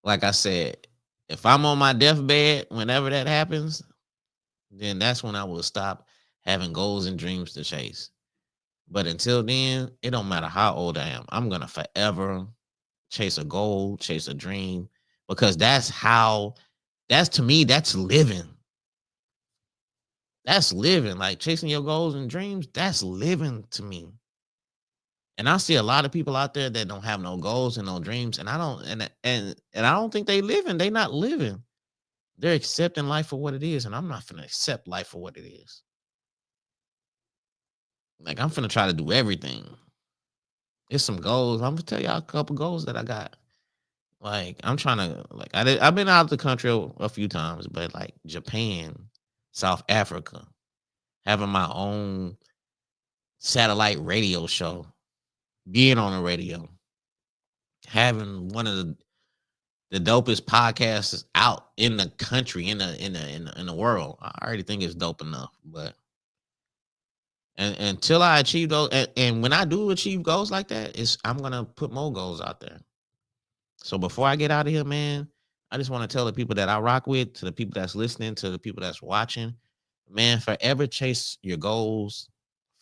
like I said, if I'm on my deathbed, whenever that happens, then that's when I will stop having goals and dreams to chase. But until then, it don't matter how old I am. I'm gonna forever chase a goal, chase a dream, because that's to me, that's living. That's living. Like chasing your goals and dreams, that's living to me. And I see a lot of people out there that don't have no goals and no dreams, and I don't and I don't think they living. They not living. They're accepting life for what it is, and I'm not gonna accept life for what it is. Like I'm finna try to do everything. It's some goals. I'm gonna tell y'all a couple goals that I got. Like I'm trying to I've been out of the country a few times, but like Japan, South Africa, having my own satellite radio show, being on the radio, having one of the dopest podcasts out in the country, in the world. I already think it's dope enough, but and until I achieve those, and when I do achieve goals like that, I'm gonna put more goals out there. So before I get out of here, man, I just want to tell the people that I rock with, to the people that's listening, to the people that's watching, man, forever chase your goals,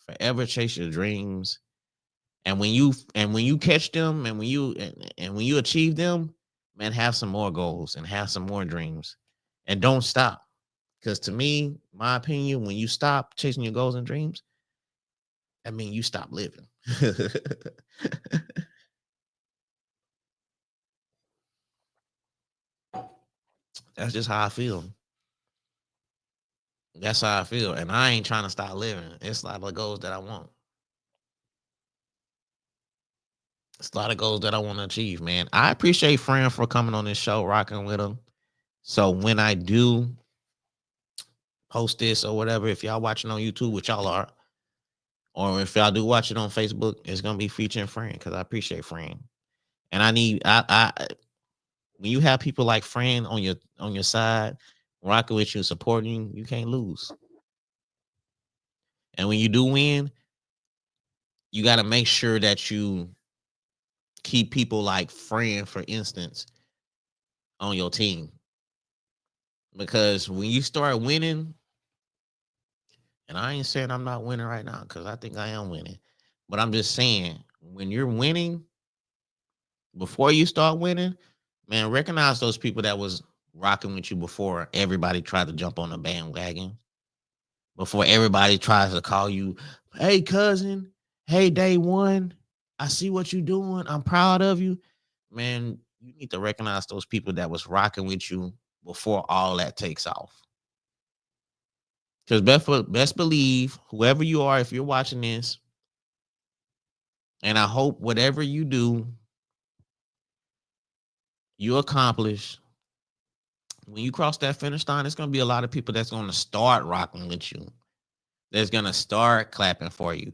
forever chase your dreams. And when you catch them and when you achieve them, man, have some more goals and have some more dreams. And don't stop. Because to me, my opinion, when you stop chasing your goals and dreams, I mean you stop living. That's just how I feel. That's how I feel. And I ain't trying to stop living. It's a lot of goals that I want. It's a lot of goals that I want to achieve, man. I appreciate Fran for coming on this show, rocking with him. So when I do post this or whatever, if y'all watching on YouTube, which y'all are, or if y'all do watch it on Facebook, it's gonna be featuring Fran because I appreciate Fran. And I when you have people like Fran on your side, rocking with you, supporting you, you can't lose. And when you do win, you got to make sure that you keep people like Fran, for instance, on your team. Because when you start winning, and I ain't saying I'm not winning right now, because I think I am winning. But I'm just saying, when you're winning, before you start winning, man, recognize those people that was rocking with you before everybody tried to jump on the bandwagon. Before everybody tries to call you, hey, cousin, hey, day one, I see what you're doing. I'm proud of you. Man, you need to recognize those people that was rocking with you before all that takes off. Because best believe, whoever you are, if you're watching this, and I hope whatever you do, you accomplish. When you cross that finish line, it's going to be a lot of people that's going to start rocking with you. That's going to start clapping for you.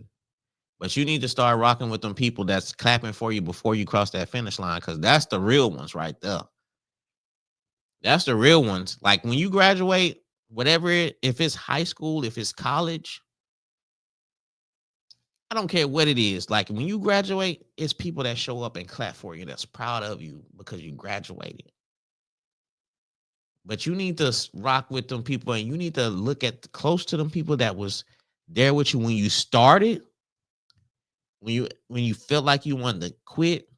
But you need to start rocking with them people that's clapping for you before you cross that finish line, because that's the real ones right there. That's the real ones. Like when you graduate, whatever if it's high school, if it's college, I don't care what it is. Like when you graduate, it's people that show up and clap for you, that's proud of you because you graduated. But you need to rock with them people, and you need to look at close to them people that was there with you when you started, when you felt like you wanted to quit,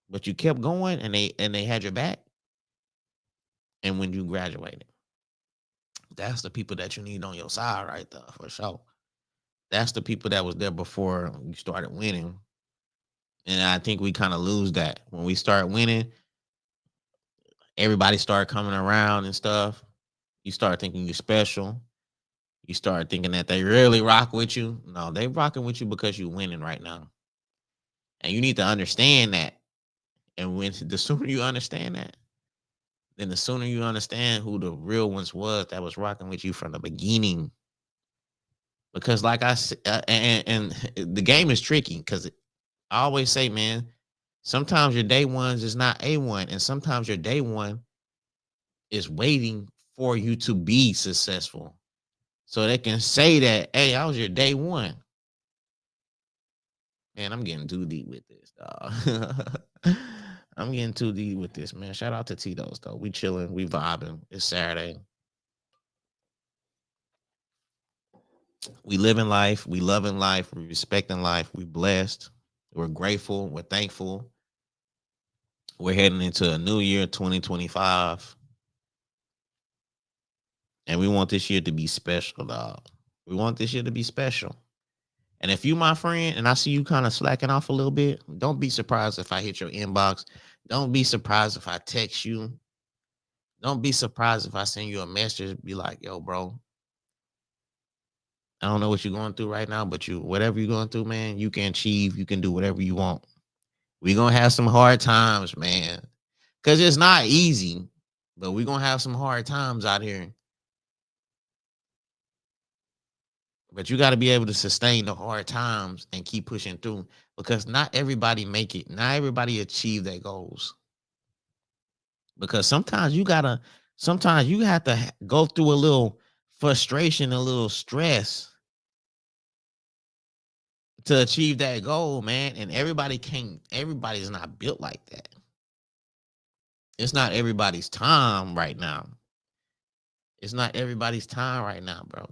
but you kept going, and they had your back. And when you graduated, that's the people that you need on your side right there for sure. That's the people that was there before you started winning. And I think we kind of lose that when we start winning. Everybody start coming around and stuff. You start thinking you're special. You start thinking that they really rock with you. No, they rocking with you because you're winning right now. And you need to understand that. And when the sooner you understand that, then the sooner you understand who the real ones was that was rocking with you from the beginning. Because like I said, and the game is tricky because I always say, man, sometimes your day ones is not A1, and sometimes your day one is waiting for you to be successful. So they can say that, hey, I was your day one. Man, I'm getting too deep with this, dog. I'm getting too deep with this, man. Shout out to Tito's, though. We chilling, we vibing. It's Saturday. We living life, we loving life, we respecting life, we blessed, we're grateful, we're thankful. We're heading into a new year, 2025. And we want this year to be special, dog. We want this year to be special. And if you, my friend, and I see you kind of slacking off a little bit, don't be surprised if I hit your inbox. Don't be surprised if I text you. Don't be surprised if I send you a message, be like, yo, bro, I don't know what you're going through right now, but whatever you're going through, man, you can achieve. You can do whatever you want. We're going to have some hard times, man, because it's not easy, but we're going to have some hard times out here. But you got to be able to sustain the hard times and keep pushing through, because not everybody make it. Not everybody achieve their goals. Because sometimes you have to go through a little frustration, a little stress to achieve that goal, man. And everybody's not built like that. It's not everybody's time right now. It's not everybody's time right now, bro.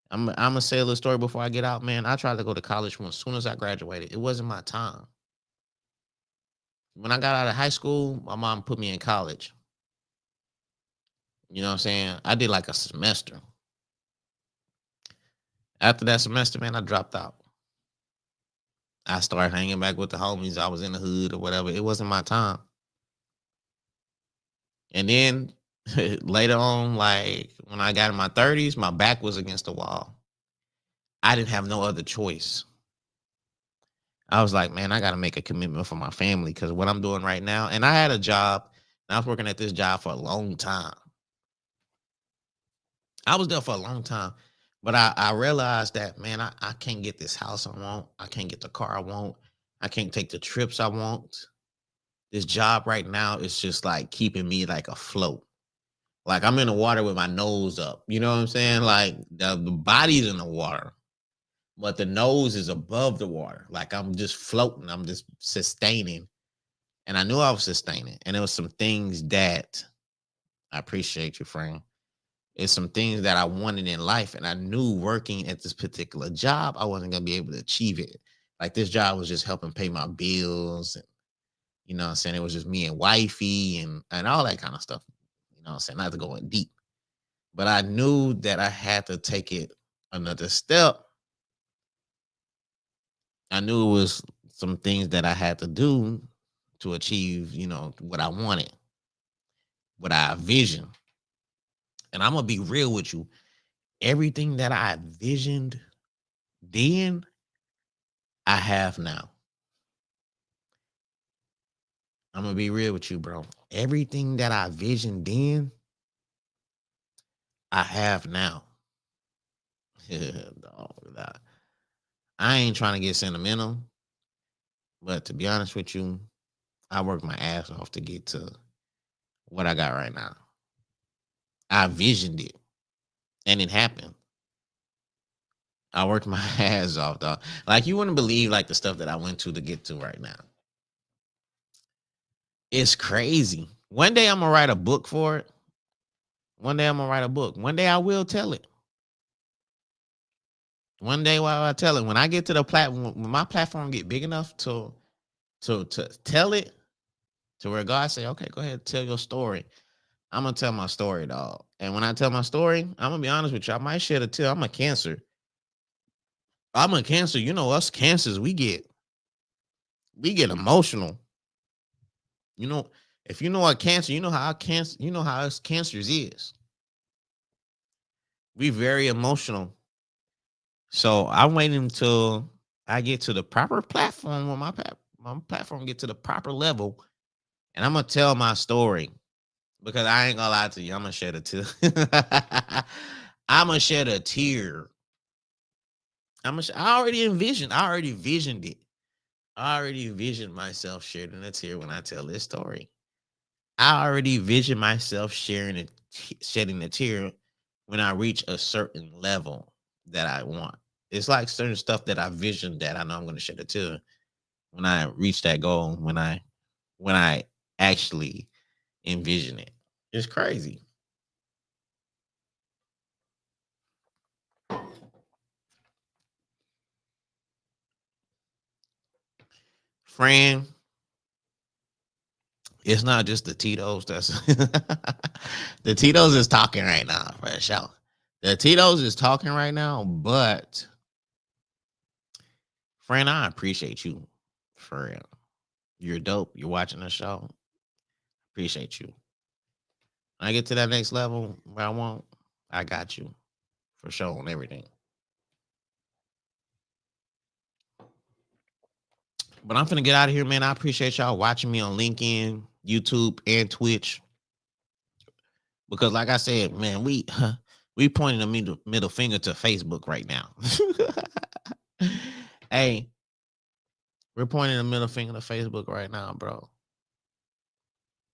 I'm gonna say a little story before I get out, man. I tried to go to college as soon as I graduated. It wasn't my time. When I got out of high school, my mom put me in college. You know what I'm saying? I did like a semester. After that semester, man, I dropped out. I started hanging back with the homies. I was in the hood or whatever. It wasn't my time. And then later on, like when I got in my 30s, my back was against the wall. I didn't have no other choice. I was like, man, I got to make a commitment for my family, because what I'm doing right now, and I had a job, and I was working at this job for a long time. I was there for a long time, but I realized that, man, I can't get this house I want. I can't get the car I want. I can't take the trips I want. This job right now is just like keeping me like afloat. Like I'm in the water with my nose up. You know what I'm saying? Like the body's in the water, but the nose is above the water. Like I'm just floating. I'm just sustaining. And I knew I was sustaining. And there was some things that I appreciate you, friend. It's some things that I wanted in life. And I knew working at this particular job, I wasn't going to be able to achieve it. Like this job was just helping pay my bills. And, you know what I'm saying? It was just me and wifey and all that kind of stuff. You know what I'm saying? Not to go in deep. But I knew that I had to take it another step. I knew it was some things that I had to do to achieve, you know, what I wanted, what I visioned. And I'm going to be real with you. Everything that I visioned then, I have now. I'm going to be real with you, bro. Everything that I visioned then, I have now. I ain't trying to get sentimental, but to be honest with you, I worked my ass off to get to what I got right now. I visioned it and it happened. I worked my ass off, dog. Like you wouldn't believe like the stuff that I went to get to right now. It's crazy. One day I'm gonna write a book for it. One day I'm gonna write a book. One day I will tell it. One day while I tell it, when I get to the platform, when my platform get big enough to tell it, to where God say, okay, go ahead, tell your story. I'm gonna tell my story, dog. And when I tell my story, I'm gonna be honest with you. I might shed a tear. I'm a cancer. I'm a cancer. You know, us cancers, we get emotional. You know, if you know what cancer, you know how cancer, you know how us cancers is. We very emotional. So I'm waiting until I get to the proper platform when my platform get to the proper level, and I'm gonna tell my story because I ain't gonna lie to you. I'm gonna shed a tear. I'm gonna shed a tear. I already envisioned. I already visioned it. I already envisioned myself shedding a tear when I tell this story. I already vision myself shedding a tear when I reach a certain level that I want. It's like certain stuff that I vision that I know I'm going to shed a tear when I reach that goal. When I actually envision it, it's crazy. Friend, it's not just the Tito's that's the Tito's is talking right now for sure. The Tito's is talking right now, but friend, I appreciate you for real. You're dope. You're watching the show. Appreciate you. When I get to that next level where I want, I got you for sure on everything. But I'm finna get out of here, man. I appreciate y'all watching me on LinkedIn, YouTube, and Twitch. Because, like I said, man, we pointing the middle finger to Facebook right now. Hey, we're pointing the middle finger to Facebook right now, bro.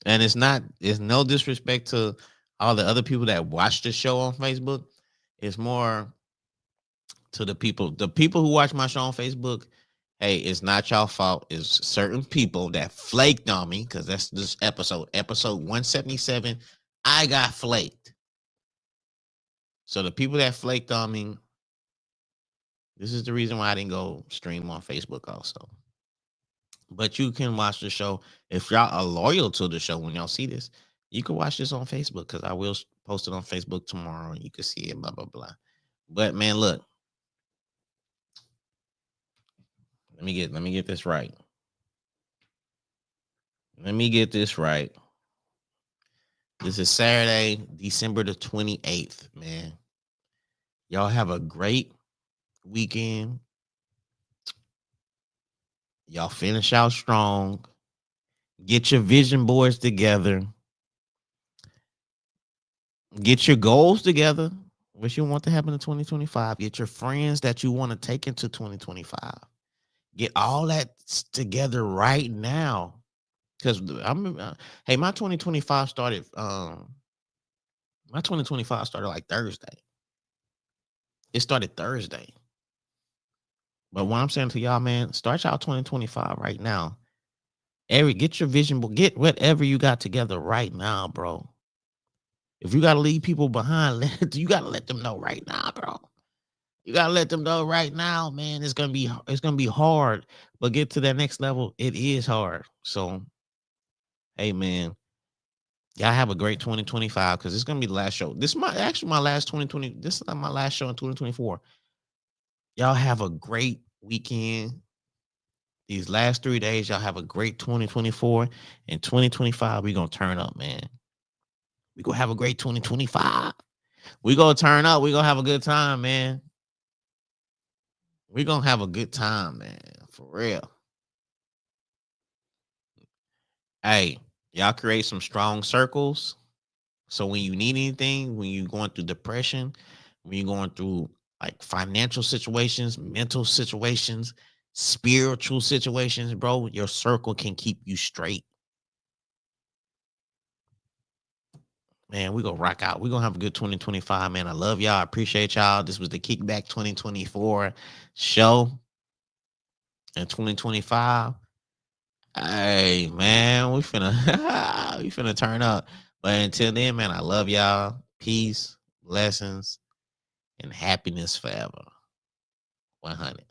And it's no disrespect to all the other people that watch the show on Facebook. It's more to the people who watch my show on Facebook. Hey, it's not y'all fault. It's certain people that flaked on me because that's this episode 177. I got flaked. So the people that flaked on me, this is the reason why I didn't go stream on Facebook also. But you can watch the show if y'all are loyal to the show. When y'all see this, you can watch this on Facebook because I will post it on Facebook tomorrow and you can see it. Blah blah blah. But man, look, let me get this right. Let me get this right. This is Saturday, December the 28th, man. Y'all have a great weekend. Y'all finish out strong. Get your vision boards together. Get your goals together. What you want to happen in 2025. Get your friends that you want to take into 2025. Get all that together right now. Because hey, my 2025 started. My 2025 started like Thursday. It started Thursday. But what I'm saying to y'all, man, start y'all 2025 right now. Get your vision board, get whatever you got together right now, bro. If you gotta leave people behind, you gotta let them know right now, bro. You gotta let them know right now, man. It's gonna be hard, but get to that next level. It is hard. So, hey, man, y'all have a great 2025 because it's gonna be the last show. This is my last 2020. This is not my last show in 2024. Y'all have a great weekend. These last 3 days, y'all have a great 2024. In 2025, we're gonna turn up, man. We're gonna have a great 2025. We're gonna turn up. We're gonna have a good time, man. We're gonna have a good time, man. For real. Hey, y'all create some strong circles. So when you need anything, when you're going through depression, when you're going through like financial situations, mental situations, spiritual situations, bro, your circle can keep you straight. man, we gonna rock out. We gonna have a good 2025, man. I love y'all. I appreciate y'all. This was the Kickback 2024 show. In 2025, hey man, we finna we finna turn up. But until then, man, I love y'all. Peace, blessings, and happiness forever. 100.